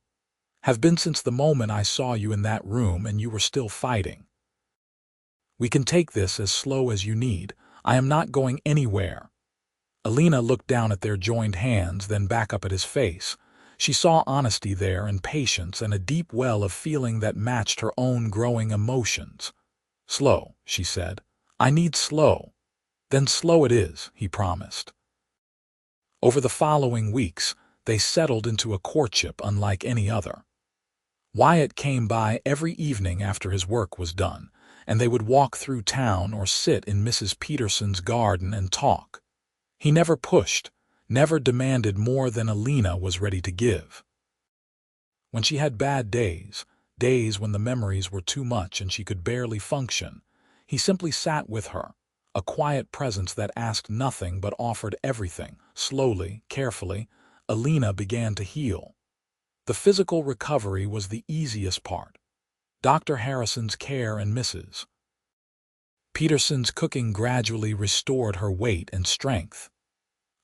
Have been since the moment I saw you in that room and you were still fighting. We can take this as slow as you need. I am not going anywhere. Elena looked down at their joined hands, then back up at his face. She saw honesty there and patience and a deep well of feeling that matched her own growing emotions. Slow, she said. I need slow. Then slow it is, he promised. Over the following weeks, they settled into a courtship unlike any other. Wyatt came by every evening after his work was done, and they would walk through town or sit in Mrs. Peterson's garden and talk. He never pushed, never demanded more than Elena was ready to give. When she had bad days, days when the memories were too much and she could barely function, he simply sat with her, a quiet presence that asked nothing but offered everything. Slowly, carefully, Elena began to heal. The physical recovery was the easiest part. Dr. Harrison's care and Mrs. Peterson's cooking gradually restored her weight and strength.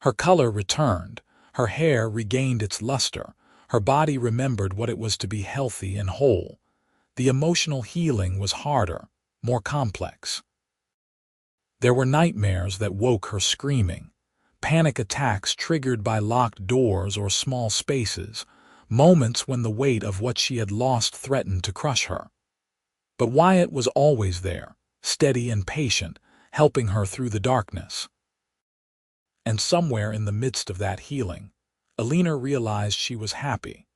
Her color returned, her hair regained its luster, her body remembered what it was to be healthy and whole. The emotional healing was harder, more complex. There were nightmares that woke her screaming, panic attacks triggered by locked doors or small spaces, moments when the weight of what she had lost threatened to crush her. But Wyatt was always there, steady and patient, helping her through the darkness. And somewhere in the midst of that healing, Elena realized she was happy.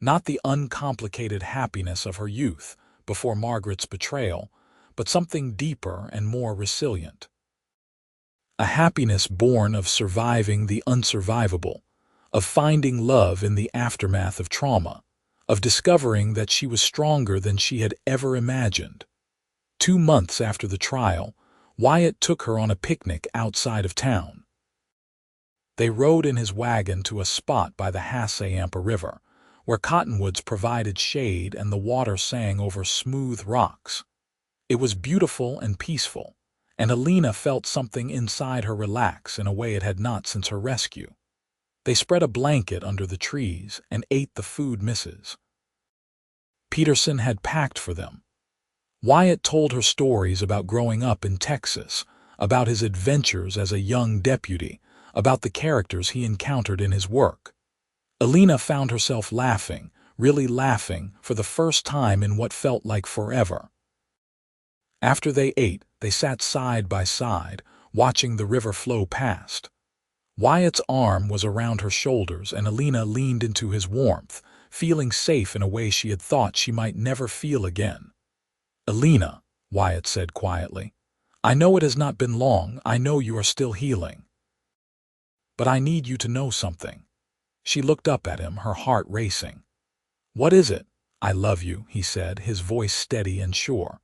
Not the uncomplicated happiness of her youth before Margaret's betrayal, but something deeper and more resilient. A happiness born of surviving the unsurvivable, of finding love in the aftermath of trauma, of discovering that she was stronger than she had ever imagined. 2 months after the trial, Wyatt took her on a picnic outside of town. They rode in his wagon to a spot by the Hassaampa River, where cottonwoods provided shade and the water sang over smooth rocks. It was beautiful and peaceful, and Elena felt something inside her relax in a way it had not since her rescue. They spread a blanket under the trees and ate the food Mrs. Peterson had packed for them. Wyatt told her stories about growing up in Texas, about his adventures as a young deputy, about the characters he encountered in his work. Elena found herself laughing, really laughing, for the first time in what felt like forever. After they ate, they sat side by side, watching the river flow past. Wyatt's arm was around her shoulders, and Elena leaned into his warmth, feeling safe in a way she had thought she might never feel again. "Elena," Wyatt said quietly, "I know it has not been long, I know you are still healing. But I need you to know something." She looked up at him, her heart racing. "What is it?" "I love you," he said, his voice steady and sure.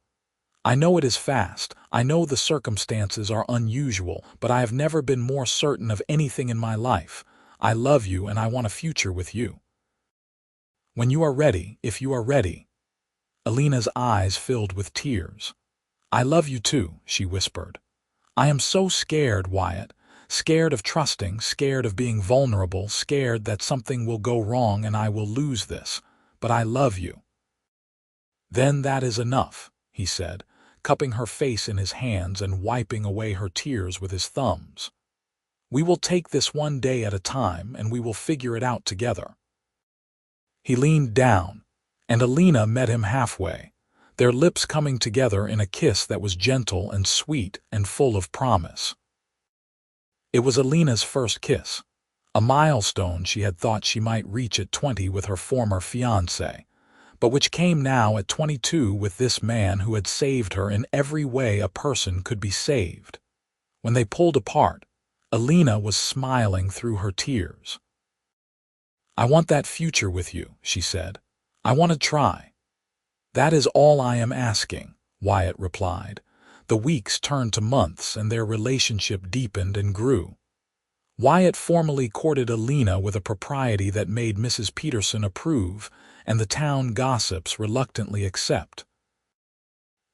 "I know it is fast, I know the circumstances are unusual, but I have never been more certain of anything in my life. I love you and I want a future with you. When you are ready, if you are ready." Elena's eyes filled with tears. "I love you too," she whispered. "I am so scared, Wyatt. Scared of trusting, scared of being vulnerable, scared that something will go wrong and I will lose this. But I love you." "Then that is enough," he said, cupping her face in his hands and wiping away her tears with his thumbs. "We will take this one day at a time and we will figure it out together." He leaned down, and Elena met him halfway, their lips coming together in a kiss that was gentle and sweet and full of promise. It was Elena's first kiss, a milestone she had thought she might reach at 20 with her former fiancé, but which came now at 22 with this man who had saved her in every way a person could be saved. When they pulled apart, Elena was smiling through her tears. "I want that future with you," she said. "I want to try." "That is all I am asking," Wyatt replied. The weeks turned to months and their relationship deepened and grew. Wyatt formally courted Elena with a propriety that made Mrs. Peterson approve and the town gossips reluctantly accept.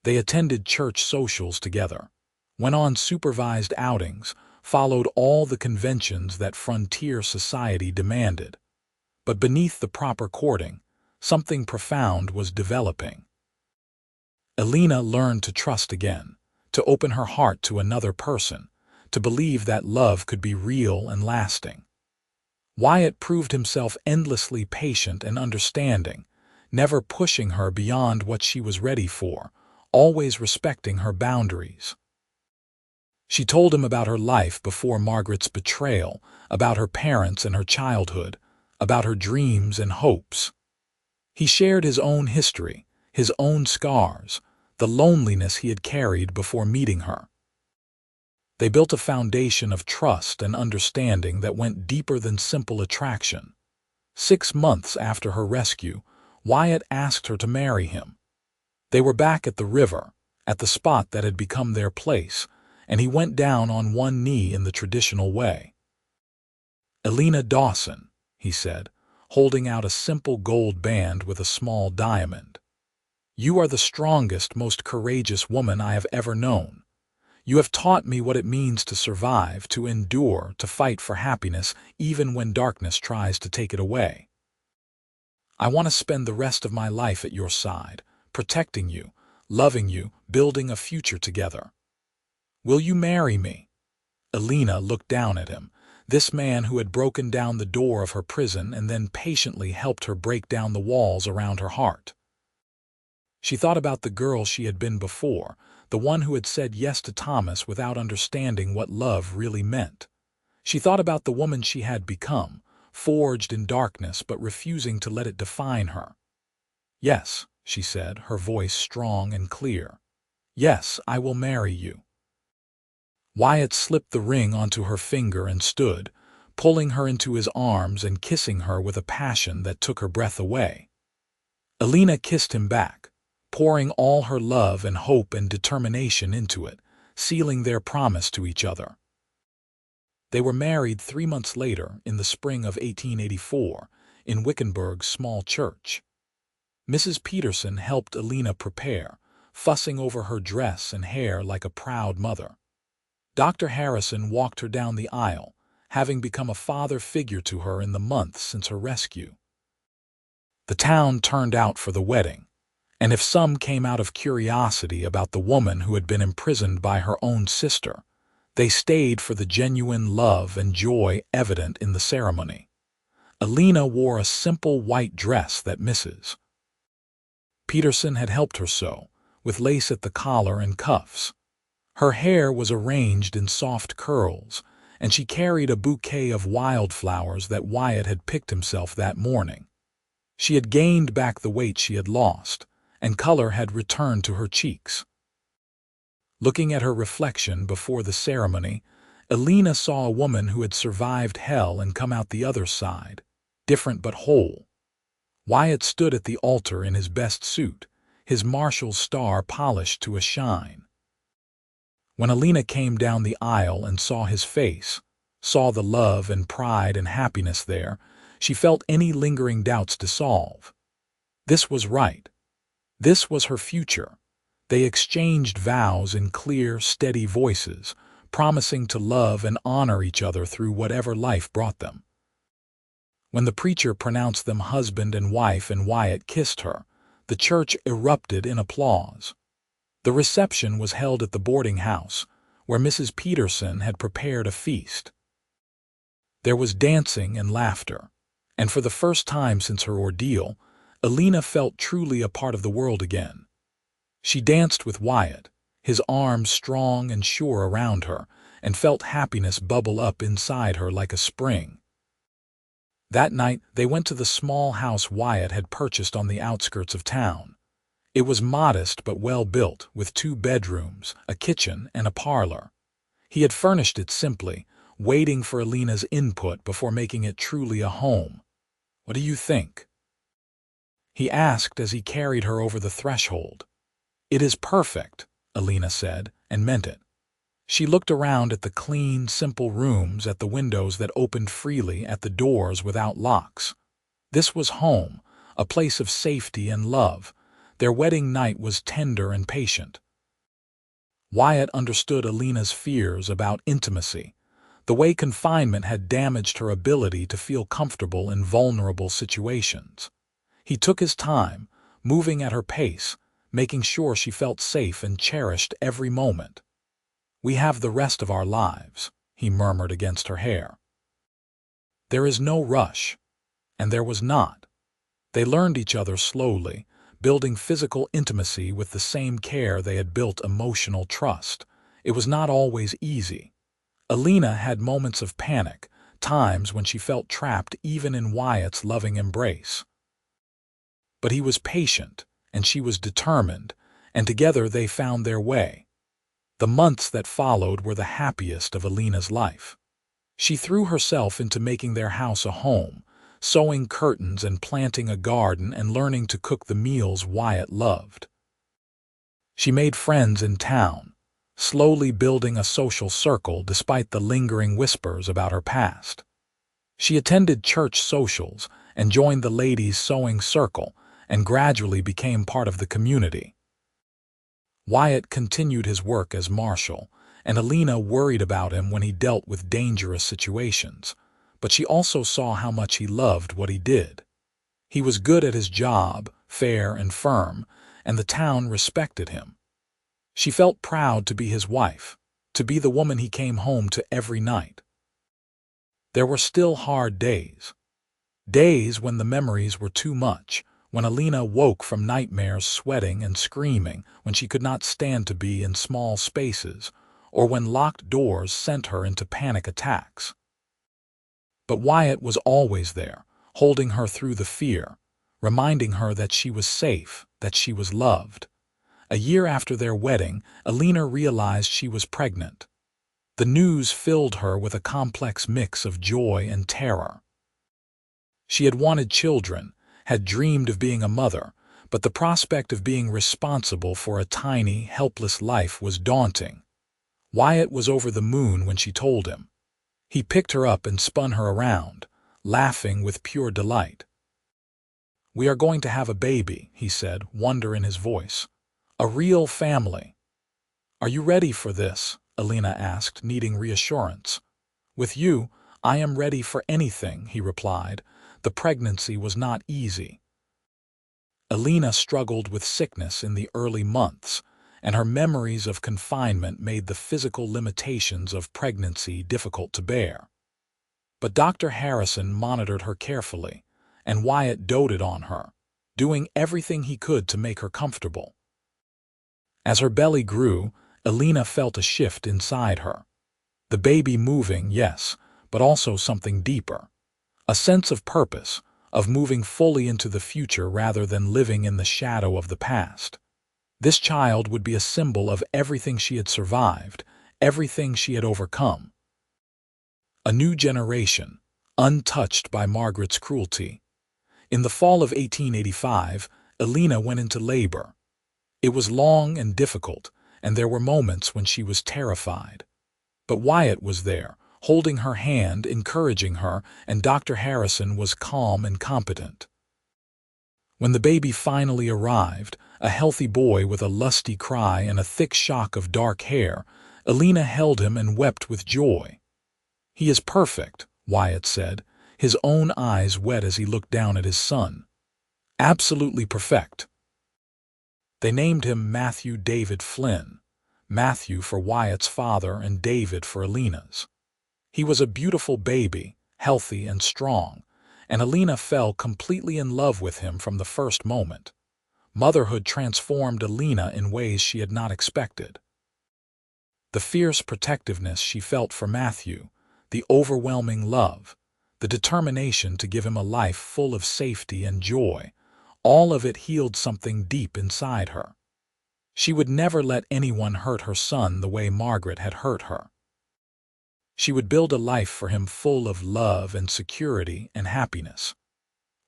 They attended church socials together, went on supervised outings, followed all the conventions that frontier society demanded. But beneath the proper courting, something profound was developing. Elena learned to trust again, to open her heart to another person, to believe that love could be real and lasting. Wyatt proved himself endlessly patient and understanding, never pushing her beyond what she was ready for, always respecting her boundaries. She told him about her life before Margaret's betrayal, about her parents and her childhood, about her dreams and hopes. He shared his own history, his own scars, the loneliness he had carried before meeting her. They built a foundation of trust and understanding that went deeper than simple attraction. 6 months after her rescue, Wyatt asked her to marry him. They were back at the river, at the spot that had become their place, and he went down on one knee in the traditional way. "Elena Dawson," he said, holding out a simple gold band with a small diamond. "You are the strongest, most courageous woman I have ever known. You have taught me what it means to survive, to endure, to fight for happiness, even when darkness tries to take it away. I want to spend the rest of my life at your side, protecting you, loving you, building a future together. Will you marry me?" Elena looked down at him, this man who had broken down the door of her prison and then patiently helped her break down the walls around her heart. She thought about the girl she had been before, the one who had said yes to Thomas without understanding what love really meant. She thought about the woman she had become, forged in darkness but refusing to let it define her. "Yes," she said, her voice strong and clear. "Yes, I will marry you." Wyatt slipped the ring onto her finger and stood, pulling her into his arms and kissing her with a passion that took her breath away. Elena kissed him back, pouring all her love and hope and determination into it, sealing their promise to each other. They were married 3 months later, in the spring of 1884, in Wickenburg's small church. Mrs. Peterson helped Elena prepare, fussing over her dress and hair like a proud mother. Dr. Harrison walked her down the aisle, having become a father figure to her in the months since her rescue. The town turned out for the wedding, and if some came out of curiosity about the woman who had been imprisoned by her own sister, they stayed for the genuine love and joy evident in the ceremony. Elena wore a simple white dress that Mrs. Peterson had helped her sew, with lace at the collar and cuffs. Her hair was arranged in soft curls, and she carried a bouquet of wildflowers that Wyatt had picked himself that morning. She had gained back the weight she had lost, and color had returned to her cheeks. Looking at her reflection before the ceremony, Elena saw a woman who had survived hell and come out the other side, different but whole. Wyatt stood at the altar in his best suit, his marshal's star polished to a shine. When Elena came down the aisle and saw his face, saw the love and pride and happiness there, she felt any lingering doubts dissolve. This was right. This was her future. They exchanged vows in clear, steady voices, promising to love and honor each other through whatever life brought them. When the preacher pronounced them husband and wife and Wyatt kissed her, the church erupted in applause. The reception was held at the boarding house, where Mrs. Peterson had prepared a feast. There was dancing and laughter, and for the first time since her ordeal, Elena felt truly a part of the world again. She danced with Wyatt, his arms strong and sure around her, and felt happiness bubble up inside her like a spring. That night they went to the small house Wyatt had purchased on the outskirts of town. It was modest but well built, with 2 bedrooms, a kitchen, and a parlor. He had furnished it simply, waiting for Elena's input before making it truly a home. "What do you think?" he asked as he carried her over the threshold. "It is perfect," Elena said, and meant it. She looked around at the clean, simple rooms, at the windows that opened freely, at the doors without locks. This was home, a place of safety and love. Their wedding night was tender and patient. Wyatt understood Elena's fears about intimacy, the way confinement had damaged her ability to feel comfortable in vulnerable situations. He took his time, moving at her pace, making sure she felt safe and cherished every moment. "We have the rest of our lives," he murmured against her hair. "There is no rush." And there was not. They learned each other slowly, building physical intimacy with the same care they had built emotional trust. It was not always easy. Elena had moments of panic, times when she felt trapped even in Wyatt's loving embrace. But he was patient, and she was determined, and together they found their way. The months that followed were the happiest of Elena's life. She threw herself into making their house a home, sewing curtains and planting a garden and learning to cook the meals Wyatt loved. She made friends in town, slowly building a social circle despite the lingering whispers about her past. She attended church socials and joined the ladies' sewing circle and gradually became part of the community. Wyatt continued his work as marshal, and Elena worried about him when he dealt with dangerous situations, but she also saw how much he loved what he did. He was good at his job, fair and firm, and the town respected him. She felt proud to be his wife, to be the woman he came home to every night. There were still hard days. Days when the memories were too much, when Elena woke from nightmares sweating and screaming, when she could not stand to be in small spaces, or when locked doors sent her into panic attacks. But Wyatt was always there, holding her through the fear, reminding her that she was safe, that she was loved. A year after their wedding, Elena realized she was pregnant. The news filled her with a complex mix of joy and terror. She had wanted children, had dreamed of being a mother, but the prospect of being responsible for a tiny, helpless life was daunting. Wyatt was over the moon when she told him. He picked her up and spun her around, laughing with pure delight. "We are going to have a baby," he said, wonder in his voice. "A real family." "Are you ready for this?" Elena asked, needing reassurance. "With you, I am ready for anything," he replied. The pregnancy was not easy. Elena struggled with sickness in the early months, and her memories of confinement made the physical limitations of pregnancy difficult to bear. But Dr. Harrison monitored her carefully, and Wyatt doted on her, doing everything he could to make her comfortable. As her belly grew, Elena felt a shift inside her. The baby moving, yes, but also something deeper. A sense of purpose, of moving fully into the future rather than living in the shadow of the past. This child would be a symbol of everything she had survived, everything she had overcome. A new generation, untouched by Margaret's cruelty. In the fall of 1885, Elena went into labor. It was long and difficult, and there were moments when she was terrified. But Wyatt was there, holding her hand, encouraging her, and Dr. Harrison was calm and competent. When the baby finally arrived, a healthy boy with a lusty cry and a thick shock of dark hair, Elena held him and wept with joy. "He is perfect," Wyatt said, his own eyes wet as he looked down at his son. "Absolutely perfect." They named him Matthew David Flynn, Matthew for Wyatt's father and David for Elena's. He was a beautiful baby, healthy and strong, and Elena fell completely in love with him from the first moment. Motherhood transformed Elena in ways she had not expected. The fierce protectiveness she felt for Matthew, the overwhelming love, the determination to give him a life full of safety and joy, all of it healed something deep inside her. She would never let anyone hurt her son the way Margaret had hurt her. She would build a life for him full of love and security and happiness.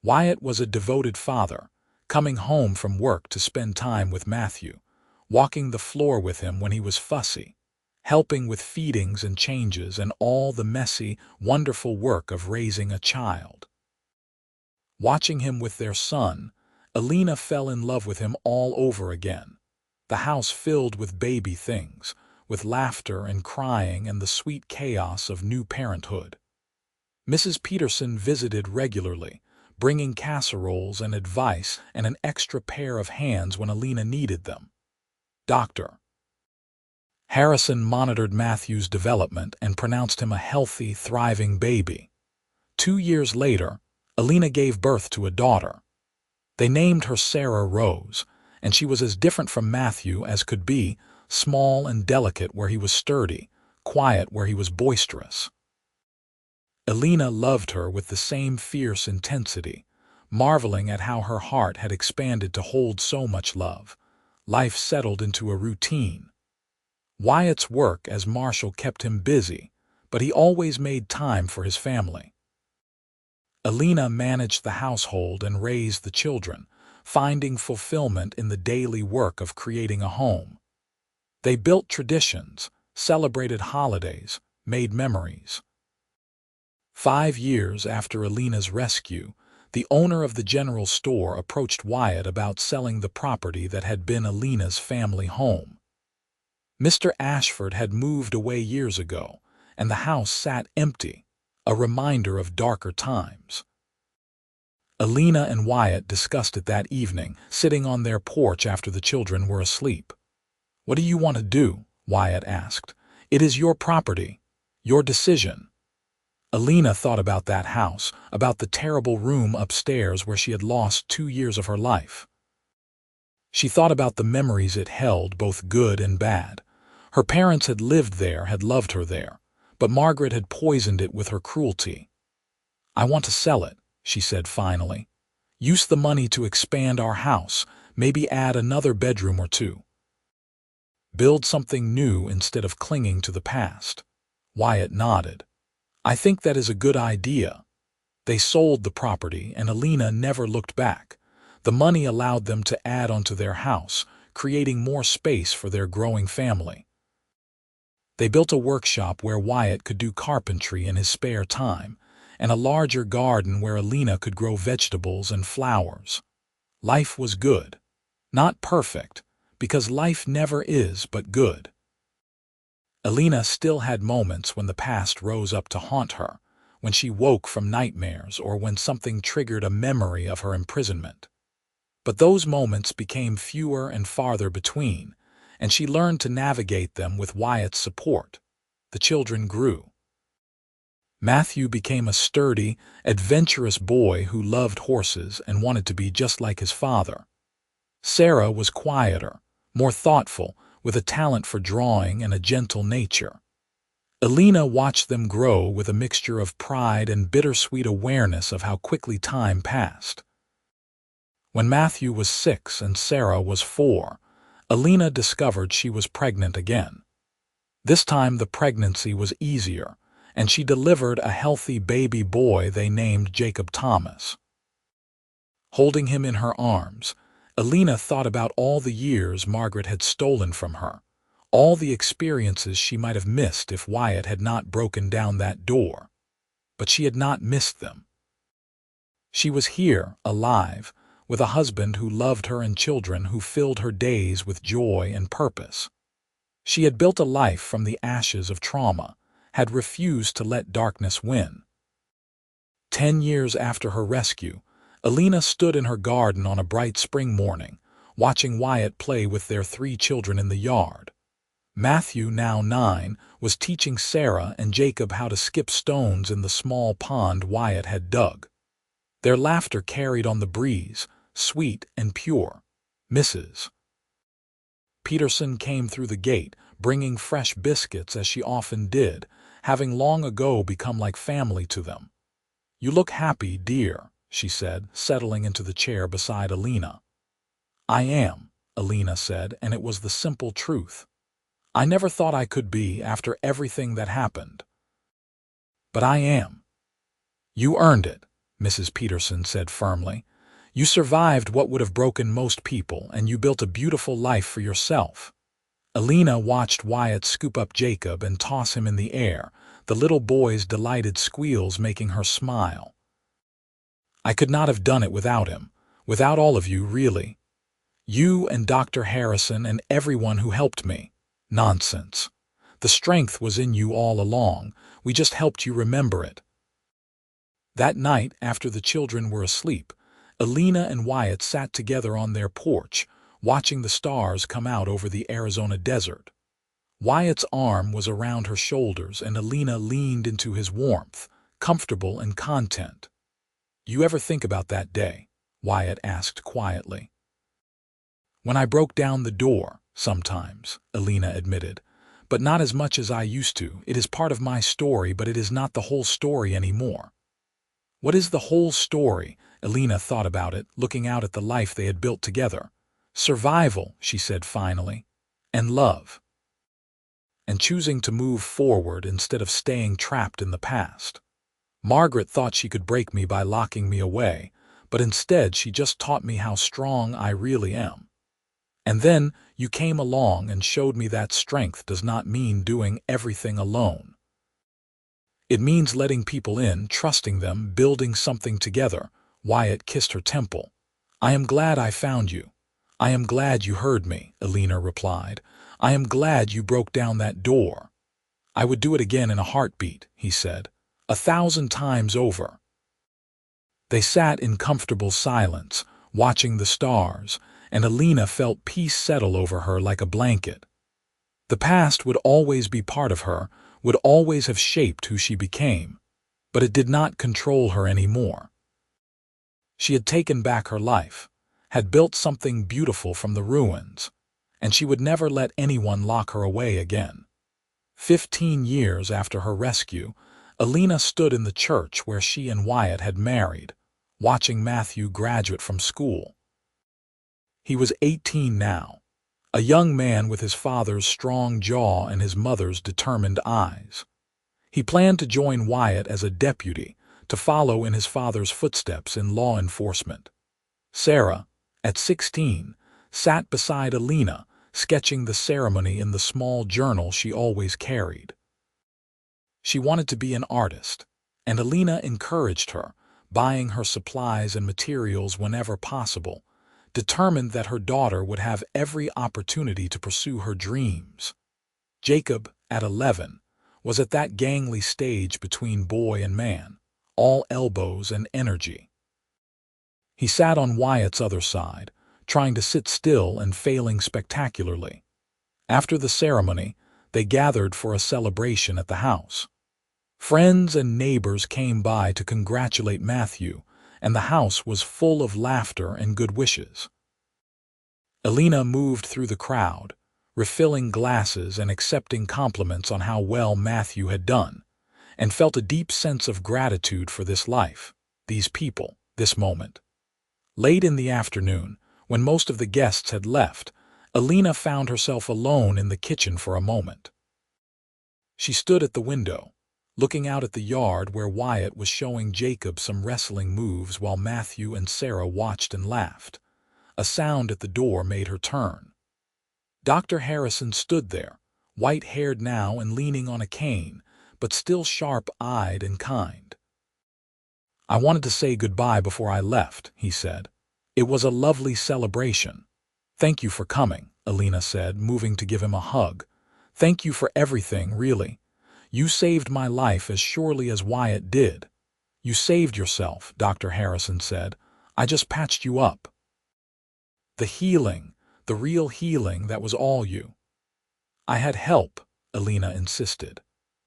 Wyatt was a devoted father, coming home from work to spend time with Matthew, walking the floor with him when he was fussy, helping with feedings and changes and all the messy, wonderful work of raising a child. Watching him with their son, Elena fell in love with him all over again. The house filled with baby things, with laughter and crying and the sweet chaos of new parenthood. Mrs. Peterson visited regularly, bringing casseroles and advice and an extra pair of hands when Elena needed them. Dr. Harrison monitored Matthew's development and pronounced him a healthy, thriving baby. 2 years later, Elena gave birth to a daughter. They named her Sarah Rose, and she was as different from Matthew as could be, small and delicate where he was sturdy, quiet where he was boisterous. Elena loved her with the same fierce intensity, marveling at how her heart had expanded to hold so much love. Life settled into a routine. Wyatt's work as marshal kept him busy, but he always made time for his family. Elena managed the household and raised the children, finding fulfillment in the daily work of creating a home. They built traditions, celebrated holidays, made memories. 5 years after Elena's rescue, the owner of the general store approached Wyatt about selling the property that had been Elena's family home. Mr. Ashford had moved away years ago, and the house sat empty, a reminder of darker times. Elena and Wyatt discussed it that evening, sitting on their porch after the children were asleep. "What do you want to do?" Wyatt asked. "It is your property, your decision." Elena thought about that house, about the terrible room upstairs where she had lost 2 years of her life. She thought about the memories it held, both good and bad. Her parents had lived there, had loved her there, but Margaret had poisoned it with her cruelty. "I want to sell it," she said finally. "Use the money to expand our house, maybe add another bedroom or 2. Build something new instead of clinging to the past." Wyatt nodded. "I think that is a good idea." They sold the property, and Elena never looked back. The money allowed them to add onto their house, creating more space for their growing family. They built a workshop where Wyatt could do carpentry in his spare time, and a larger garden where Elena could grow vegetables and flowers. Life was good. Not perfect, because life never is but good. Elena still had moments when the past rose up to haunt her, when she woke from nightmares or when something triggered a memory of her imprisonment. But those moments became fewer and farther between, and she learned to navigate them with Wyatt's support. The children grew. Matthew became a sturdy, adventurous boy who loved horses and wanted to be just like his father. Sarah was quieter, more thoughtful, with a talent for drawing and a gentle nature. Elena watched them grow with a mixture of pride and bittersweet awareness of how quickly time passed. When Matthew was 6 and Sarah was 4, Elena discovered she was pregnant again. This time the pregnancy was easier, and she delivered a healthy baby boy they named Jacob Thomas. Holding him in her arms, Elena thought about all the years Margaret had stolen from her, all the experiences she might have missed if Wyatt had not broken down that door. But she had not missed them. She was here, alive, with a husband who loved her and children who filled her days with joy and purpose. She had built a life from the ashes of trauma, had refused to let darkness win. 10 years after her rescue, Elena stood in her garden on a bright spring morning, watching Wyatt play with their 3 children in the yard. Matthew, now 9, was teaching Sarah and Jacob how to skip stones in the small pond Wyatt had dug. Their laughter carried on the breeze, sweet and pure. Mrs. Peterson came through the gate, bringing fresh biscuits as she often did, having long ago become like family to them. "You look happy, dear," she said, settling into the chair beside Elena. "I am," Elena said, and it was the simple truth. "I never thought I could be after everything that happened. But I am." "You earned it," Mrs. Peterson said firmly. "You survived what would have broken most people, and you built a beautiful life for yourself." Elena watched Wyatt scoop up Jacob and toss him in the air, the little boy's delighted squeals making her smile. "I could not have done it without him, without all of you, really. You and Dr. Harrison and everyone who helped me. Nonsense. The strength was in you all along, we just helped you remember it." That night, after the children were asleep, Elena and Wyatt sat together on their porch, watching the stars come out over the Arizona desert. Wyatt's arm was around her shoulders and Elena leaned into his warmth, comfortable and content. "You ever think about that day?" Wyatt asked quietly. "When I broke down the door, sometimes," Elena admitted. "But not as much as I used to. It is part of my story, but it is not the whole story anymore." "What is the whole story?" Elena thought about it, looking out at the life they had built together. "Survival," she said finally, "and love. And choosing to move forward instead of staying trapped in the past. Margaret thought she could break me by locking me away, but instead she just taught me how strong I really am. And then you came along and showed me that strength does not mean doing everything alone. It means letting people in, trusting them, building something together." Wyatt kissed her temple. "I am glad I found you. I am glad you heard me," Elena replied. "I am glad you broke down that door." "I would do it again in a heartbeat," he said, 1,000 times over." They sat in comfortable silence, watching the stars, and Elena felt peace settle over her like a blanket. The past would always be part of her, would always have shaped who she became, but it did not control her anymore. She had taken back her life, had built something beautiful from the ruins, and she would never let anyone lock her away again. 15 years after her rescue, Elena stood in the church where she and Wyatt had married, watching Matthew graduate from school. He was 18 now, a young man with his father's strong jaw and his mother's determined eyes. He planned to join Wyatt as a deputy, to follow in his father's footsteps in law enforcement. Sarah, at 16, sat beside Elena, sketching the ceremony in the small journal she always carried. She wanted to be an artist, And Elena encouraged her, buying her supplies and materials whenever possible, determined that her daughter would have every opportunity to pursue her dreams. Jacob, at 11, was at that gangly stage between boy and man, all elbows and energy. He sat on Wyatt's other side, trying to sit still and failing spectacularly. After the ceremony, they gathered for a celebration at the house. Friends and neighbors came by to congratulate Matthew, and the house was full of laughter and good wishes. Elena moved through the crowd, refilling glasses and accepting compliments on how well Matthew had done, and felt a deep sense of gratitude for this life, these people, this moment. Late in the afternoon, when most of the guests had left, Elena found herself alone in the kitchen for a moment. She stood at the window, looking out at the yard where Wyatt was showing Jacob some wrestling moves while Matthew and Sarah watched and laughed. A sound at the door made her turn. Dr. Harrison stood there, white-haired now and leaning on a cane, but still sharp-eyed and kind. "I wanted to say goodbye before I left," he said. "It was a lovely celebration." "Thank you for coming," Elena said, moving to give him a hug. "Thank you for everything, really. You saved my life as surely as Wyatt did." "You saved yourself," Dr. Harrison said. "I just patched you up." "The healing, the real healing, that was all you." "I had help," Elena insisted.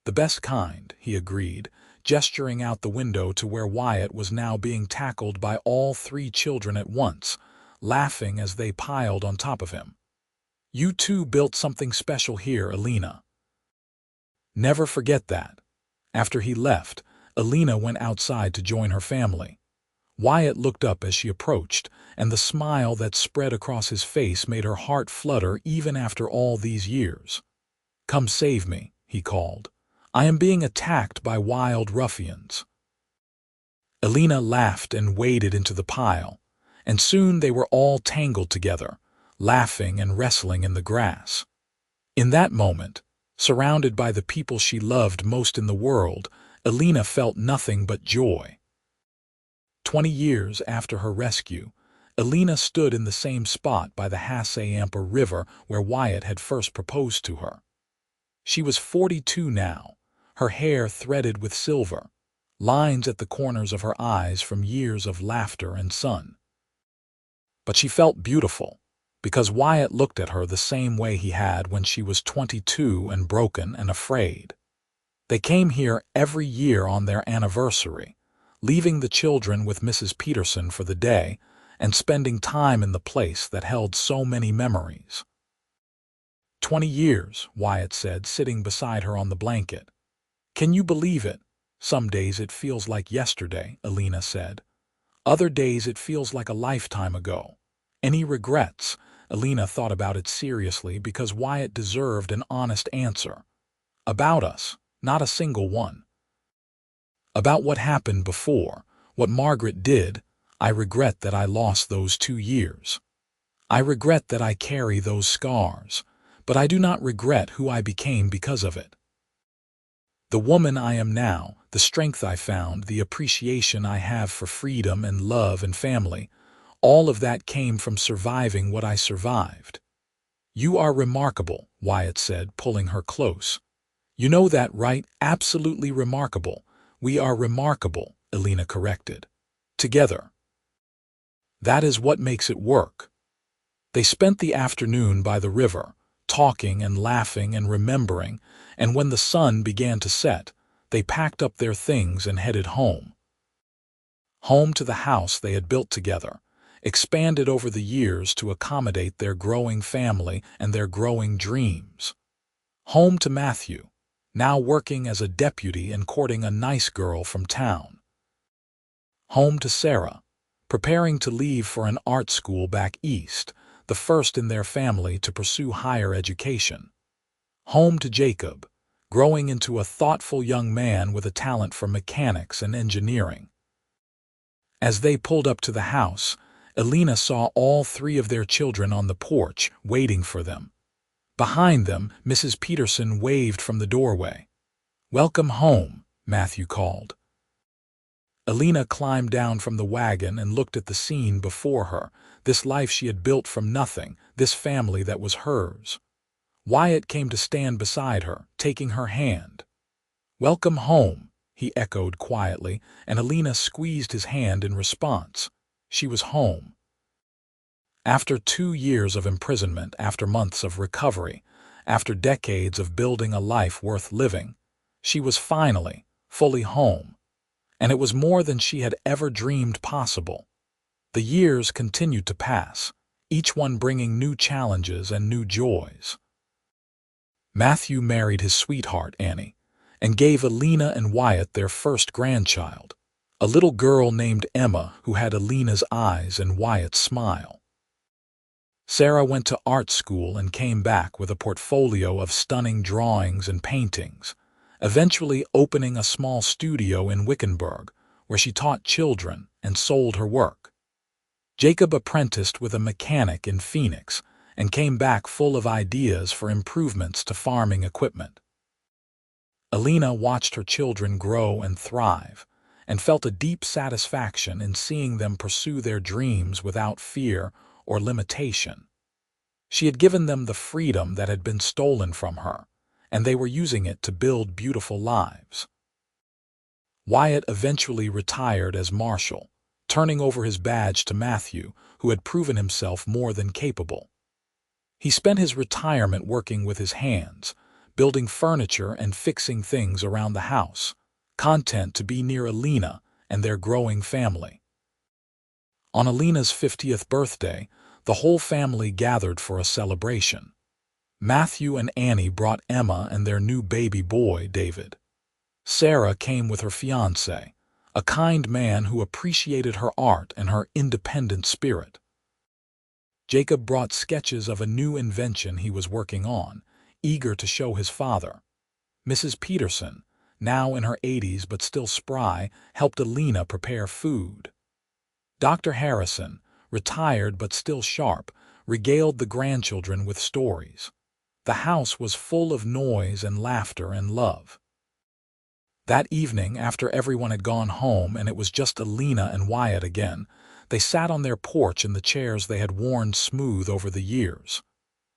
"The best kind," he agreed, gesturing out the window to where Wyatt was now being tackled by all three children at once, laughing as they piled on top of him. "You two built something special here, Elena. Never forget that." After he left, Elena went outside to join her family. Wyatt looked up as she approached, and the smile that spread across his face made her heart flutter even after all these years. "Come save me," he called. "I am being attacked by wild ruffians." Elena laughed and waded into the pile, and soon they were all tangled together, laughing and wrestling in the grass. In that moment, surrounded by the people she loved most in the world, Elena felt nothing but joy. 20 years after her rescue, Elena stood in the same spot by the Hassaampa River where Wyatt had first proposed to her. She was 42 now, her hair threaded with silver, lines at the corners of her eyes from years of laughter and sun. But she felt beautiful, because Wyatt looked at her the same way he had when she was 22 and broken and afraid. They came here every year on their anniversary, leaving the children with Mrs. Peterson for the day and spending time in the place that held so many memories. 20 years, Wyatt said, sitting beside her on the blanket. "Can you believe it? Some days it feels like yesterday," Elena said. "Other days it feels like a lifetime ago." "Any regrets?" Elena thought about it seriously because Wyatt deserved an honest answer. "About us, not a single one. About what happened before, what Margaret did, I regret that I lost those 2 years. I regret that I carry those scars, but I do not regret who I became because of it. The woman I am now, the strength I found, the appreciation I have for freedom and love and family, all of that came from surviving what I survived." "You are remarkable," Wyatt said, pulling her close. "You know that, right? Absolutely remarkable." "We are remarkable," Elena corrected. "Together. That is what makes it work." They spent the afternoon by the river, talking and laughing and remembering, and when the sun began to set, they packed up their things and headed home. Home to the house they had built together, expanded over the years to accommodate their growing family and their growing dreams. Home to Matthew, now working as a deputy and courting a nice girl from town. Home to Sarah, preparing to leave for an art school back east, the first in their family to pursue higher education. Home to Jacob, growing into a thoughtful young man with a talent for mechanics and engineering. As they pulled up to the house, Elena saw all 3 of their children on the porch, waiting for them. Behind them, Mrs. Peterson waved from the doorway. "Welcome home," Matthew called. Elena climbed down from the wagon and looked at the scene before her, this life she had built from nothing, this family that was hers. Wyatt came to stand beside her, taking her hand. "Welcome home," he echoed quietly, and Elena squeezed his hand in response. She was home. After 2 years of imprisonment, after months of recovery, after decades of building a life worth living, she was finally, fully home. And it was more than she had ever dreamed possible. The years continued to pass, each one bringing new challenges and new joys. Matthew married his sweetheart, Annie, and gave Elena and Wyatt their first grandchild, a little girl named Emma who had Elena's eyes and Wyatt's smile. Sarah went to art school and came back with a portfolio of stunning drawings and paintings, eventually opening a small studio in Wickenburg, where she taught children and sold her work. Jacob apprenticed with a mechanic in Phoenix and came back full of ideas for improvements to farming equipment. Elena watched her children grow and thrive, and felt a deep satisfaction in seeing them pursue their dreams without fear or limitation. She had given them the freedom that had been stolen from her, and they were using it to build beautiful lives. Wyatt eventually retired as marshal, turning over his badge to Matthew, who had proven himself more than capable. He spent his retirement working with his hands, building furniture and fixing things around the house, content to be near Elena and their growing family. On Elena's 50th birthday, the whole family gathered for a celebration. Matthew and Annie brought Emma and their new baby boy, David. Sarah came with her fiancé, a kind man who appreciated her art and her independent spirit. Jacob brought sketches of a new invention he was working on, eager to show his father. Mrs. Peterson, now in her 80s but still spry, helped Elena prepare food. Dr. Harrison, retired but still sharp, regaled the grandchildren with stories. The house was full of noise and laughter and love. That evening, after everyone had gone home and it was just Elena and Wyatt again, they sat on their porch in the chairs they had worn smooth over the years.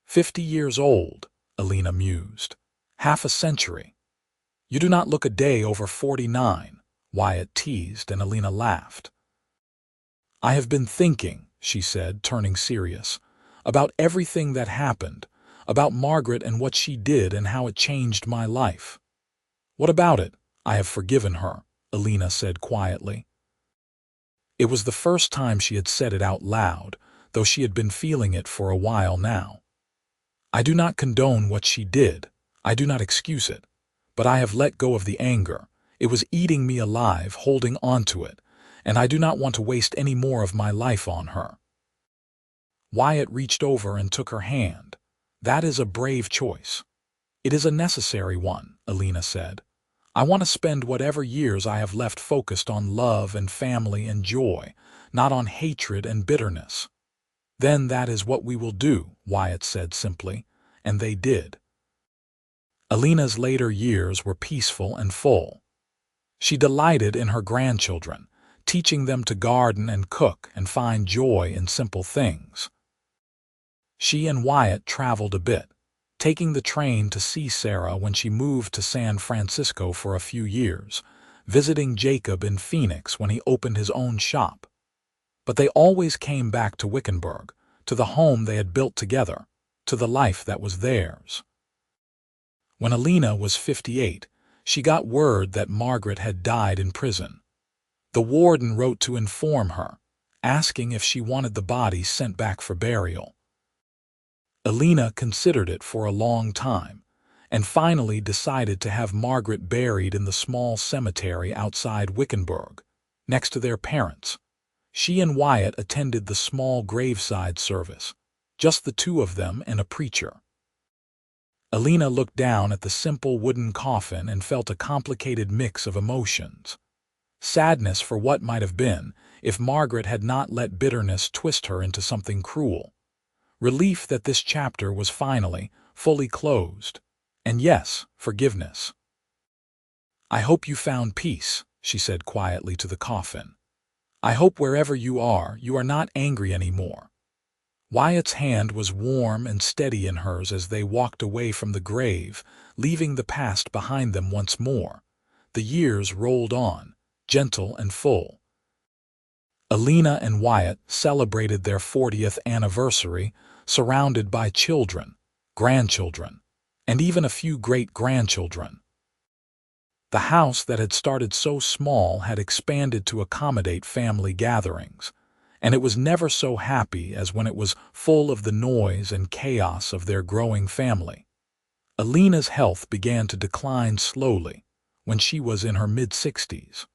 50 years old, Elena mused. Half a century. "You do not look a day over 49, Wyatt teased, and Elena laughed. "I have been thinking," she said, turning serious, "about everything that happened, about Margaret and what she did and how it changed my life." "What about it? I have forgiven her," Elena said quietly. It was the first time she had said it out loud, though she had been feeling it for a while now. "I do not condone what she did. I do not excuse it. But I have let go of the anger. It was eating me alive, holding on to it, and I do not want to waste any more of my life on her." Wyatt reached over and took her hand. "That is a brave choice." "It is a necessary one," Elena said. "I want to spend whatever years I have left focused on love and family and joy, not on hatred and bitterness." "Then that is what we will do," Wyatt said simply, and they did. Elena's later years were peaceful and full. She delighted in her grandchildren, teaching them to garden and cook and find joy in simple things. She and Wyatt traveled a bit, taking the train to see Sarah when she moved to San Francisco for a few years, visiting Jacob in Phoenix when he opened his own shop. But they always came back to Wickenburg, to the home they had built together, to the life that was theirs. When Elena was 58, she got word that Margaret had died in prison. The warden wrote to inform her, asking if she wanted the body sent back for burial. Elena considered it for a long time, and finally decided to have Margaret buried in the small cemetery outside Wickenburg, next to their parents. She and Wyatt attended the small graveside service, just the two of them and a preacher. Elena looked down at the simple wooden coffin and felt a complicated mix of emotions. Sadness for what might have been if Margaret had not let bitterness twist her into something cruel. Relief that this chapter was finally, fully closed. And yes, forgiveness. "I hope you found peace," she said quietly to the coffin. "I hope wherever you are not angry anymore." Wyatt's hand was warm and steady in hers as they walked away from the grave, leaving the past behind them once more. The years rolled on, gentle and full. Elena and Wyatt celebrated their 40th anniversary, surrounded by children, grandchildren, and even a few great-grandchildren. The house that had started so small had expanded to accommodate family gatherings, and it was never so happy as when it was full of the noise and chaos of their growing family. Elena's health began to decline slowly when she was in her mid-60s.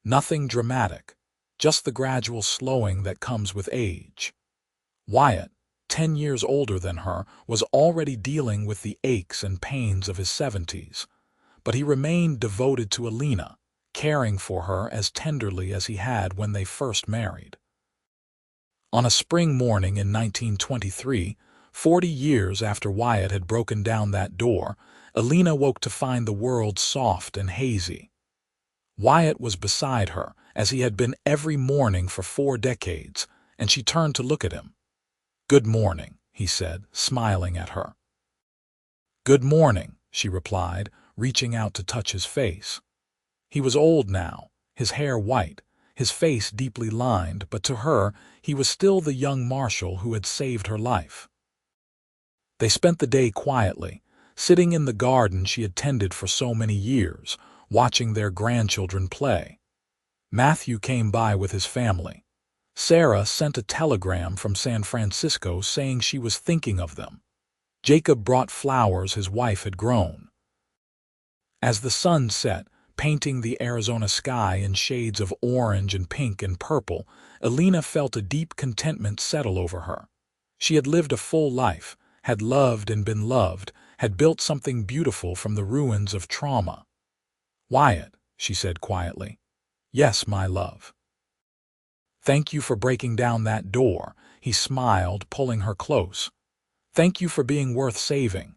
Nothing dramatic, just the gradual slowing that comes with age. Wyatt, 10 years older than her, was already dealing with the aches and pains of his 70s, but he remained devoted to Elena, caring for her as tenderly as he had when they first married. On a spring morning in 1923, 40 years after Wyatt had broken down that door, Elena woke to find the world soft and hazy. Wyatt was beside her, as he had been every morning for 4 decades, and she turned to look at him. "Good morning," he said, smiling at her. "Good morning," she replied, reaching out to touch his face. He was old now, his hair white, his face deeply lined, but to her, he was still the young marshal who had saved her life. They spent the day quietly, sitting in the garden she had tended for so many years, watching their grandchildren play. Matthew came by with his family. Sarah sent a telegram from San Francisco saying she was thinking of them. Jacob brought flowers his wife had grown. As the sun set, painting the Arizona sky in shades of orange and pink and purple, Elena felt a deep contentment settle over her. She had lived a full life, had loved and been loved, had built something beautiful from the ruins of trauma. "Wyatt," she said quietly. "Yes, my love." "Thank you for breaking down that door," he smiled, pulling her close. "Thank you for being worth saving."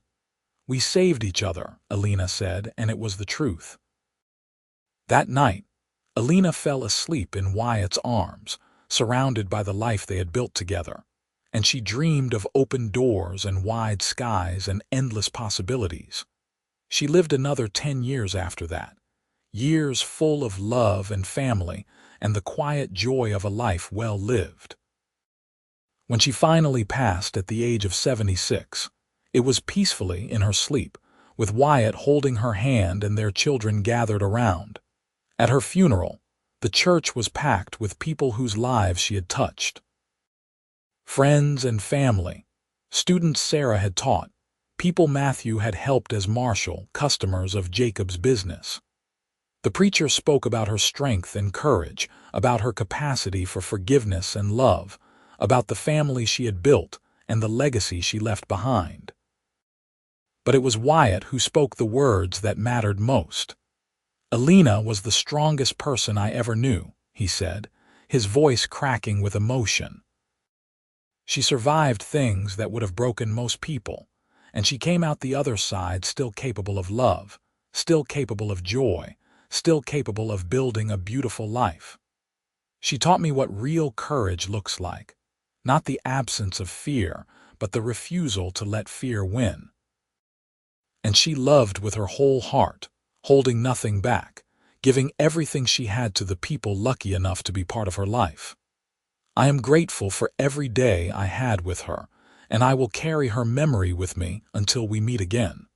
"We saved each other," Elena said, and it was the truth. That night, Elena fell asleep in Wyatt's arms, surrounded by the life they had built together, and she dreamed of open doors and wide skies and endless possibilities. She lived another 10 years after that, years full of love and family and the quiet joy of a life well lived. When she finally passed at the age of 76, it was peacefully in her sleep, with Wyatt holding her hand and their children gathered around. At her funeral, the church was packed with people whose lives she had touched. Friends and family, students Sarah had taught, people Matthew had helped as marshal, customers of Jacob's business. The preacher spoke about her strength and courage, about her capacity for forgiveness and love, about the family she had built and the legacy she left behind. But it was Wyatt who spoke the words that mattered most. "Elena was the strongest person I ever knew," he said, his voice cracking with emotion. "She survived things that would have broken most people, and she came out the other side still capable of love, still capable of joy, still capable of building a beautiful life. She taught me what real courage looks like, not the absence of fear, but the refusal to let fear win. And she loved with her whole heart, holding nothing back, giving everything she had to the people lucky enough to be part of her life. I am grateful for every day I had with her, and I will carry her memory with me until we meet again."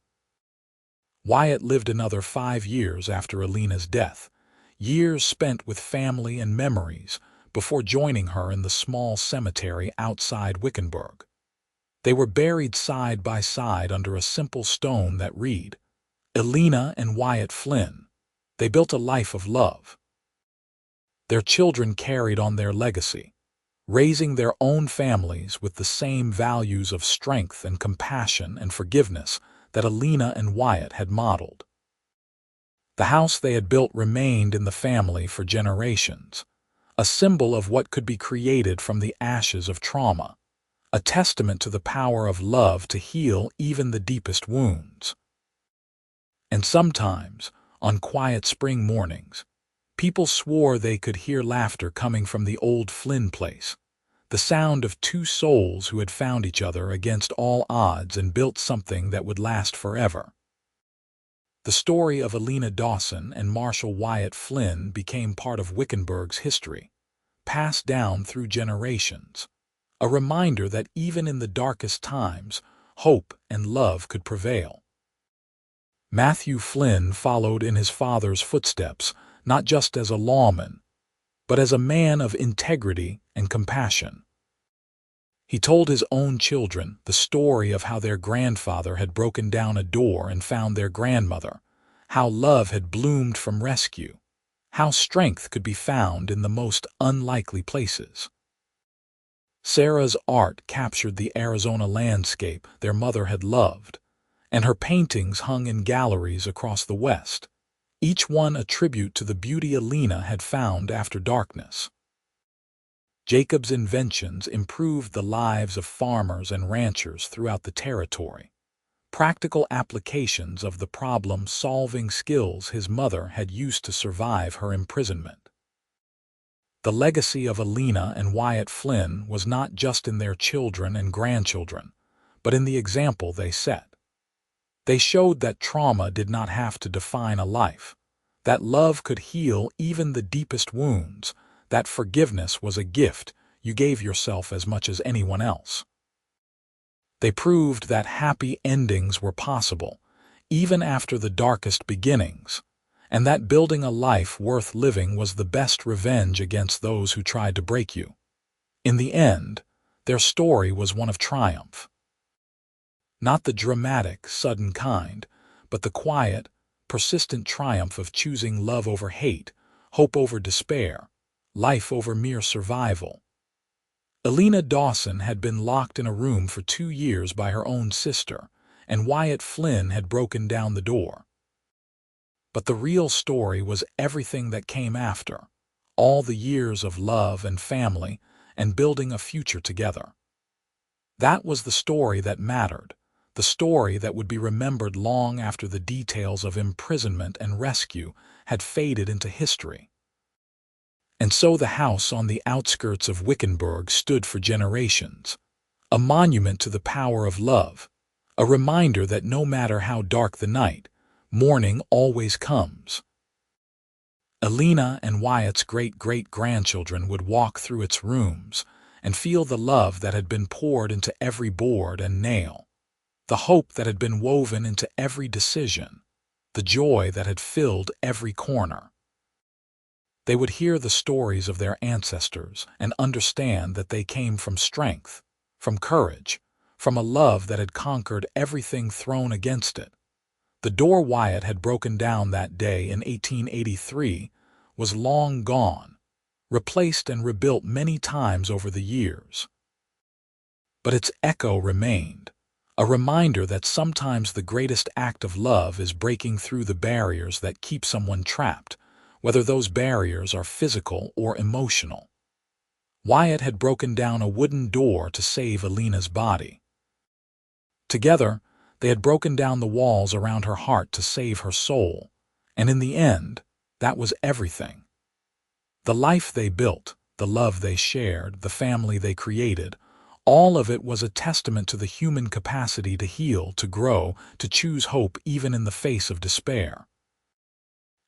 Wyatt lived another 5 years after Elena's death, years spent with family and memories before joining her in the small cemetery outside Wickenburg. They were buried side by side under a simple stone that read, "Elena and Wyatt Flynn. They built a life of love." Their children carried on their legacy, raising their own families with the same values of strength and compassion and forgiveness that Elena and Wyatt had modeled. The house they had built remained in the family for generations, a symbol of what could be created from the ashes of trauma, a testament to the power of love to heal even the deepest wounds. And sometimes, on quiet spring mornings. People swore they could hear laughter coming from the old Flynn place, the sound of two souls who had found each other against all odds and built something that would last forever. The story of Elena Dawson and Marshal Wyatt Flynn became part of Wickenburg's history, passed down through generations, a reminder that even in the darkest times, hope and love could prevail. Matthew Flynn followed in his father's footsteps, not just as a lawman, but as a man of integrity and compassion. He told his own children the story of how their grandfather had broken down a door and found their grandmother, how love had bloomed from rescue, how strength could be found in the most unlikely places. Sarah's art captured the Arizona landscape their mother had loved, and her paintings hung in galleries across the West, each one a tribute to the beauty Elena had found after darkness. Jacob's inventions improved the lives of farmers and ranchers throughout the territory, practical applications of the problem-solving skills his mother had used to survive her imprisonment. The legacy of Elena and Wyatt Flynn was not just in their children and grandchildren, but in the example they set. They showed that trauma did not have to define a life, that love could heal even the deepest wounds, that forgiveness was a gift you gave yourself as much as anyone else. They proved that happy endings were possible, even after the darkest beginnings, and that building a life worth living was the best revenge against those who tried to break you. In the end, their story was one of triumph. Not the dramatic, sudden kind, but the quiet, persistent triumph of choosing love over hate, hope over despair, life over mere survival. Elena Dawson had been locked in a room for 2 years by her own sister, and Wyatt Flynn had broken down the door. But the real story was everything that came after, all the years of love and family and building a future together. That was the story that mattered, the story that would be remembered long after the details of imprisonment and rescue had faded into history. And so the house on the outskirts of Wickenburg stood for generations, a monument to the power of love, a reminder that no matter how dark the night, morning always comes. Elena and Wyatt's great-great-grandchildren would walk through its rooms and feel the love that had been poured into every board and nail, the hope that had been woven into every decision, the joy that had filled every corner. They would hear the stories of their ancestors and understand that they came from strength, from courage, from a love that had conquered everything thrown against it. The door Wyatt had broken down that day in 1883 was long gone, replaced and rebuilt many times over the years. But its echo remained, a reminder that sometimes the greatest act of love is breaking through the barriers that keep someone trapped, whether those barriers are physical or emotional. Wyatt had broken down a wooden door to save Elena's body. Together, they had broken down the walls around her heart to save her soul, and in the end, that was everything. The life they built, the love they shared, the family they created, all of it was a testament to the human capacity to heal, to grow, to choose hope even in the face of despair.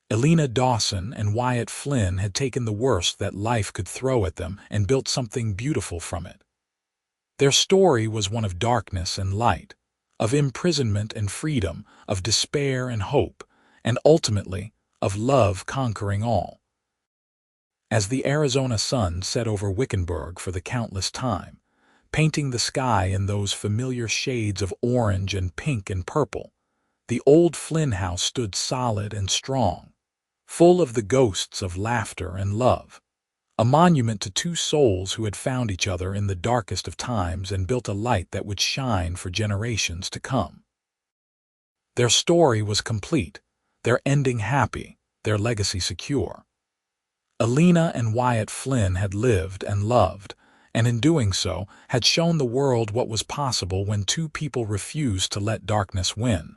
Elena Dawson and Wyatt Flynn had taken the worst that life could throw at them and built something beautiful from it. Their story was one of darkness and light, of imprisonment and freedom, of despair and hope, and ultimately, of love conquering all. As the Arizona sun set over Wickenburg for the countless time, painting the sky in those familiar shades of orange and pink and purple, the old Flynn house stood solid and strong, full of the ghosts of laughter and love, a monument to two souls who had found each other in the darkest of times and built a light that would shine for generations to come. Their story was complete, their ending happy, their legacy secure. Elena and Wyatt Flynn had lived and loved, and in doing so had shown the world what was possible when two people refused to let darkness win.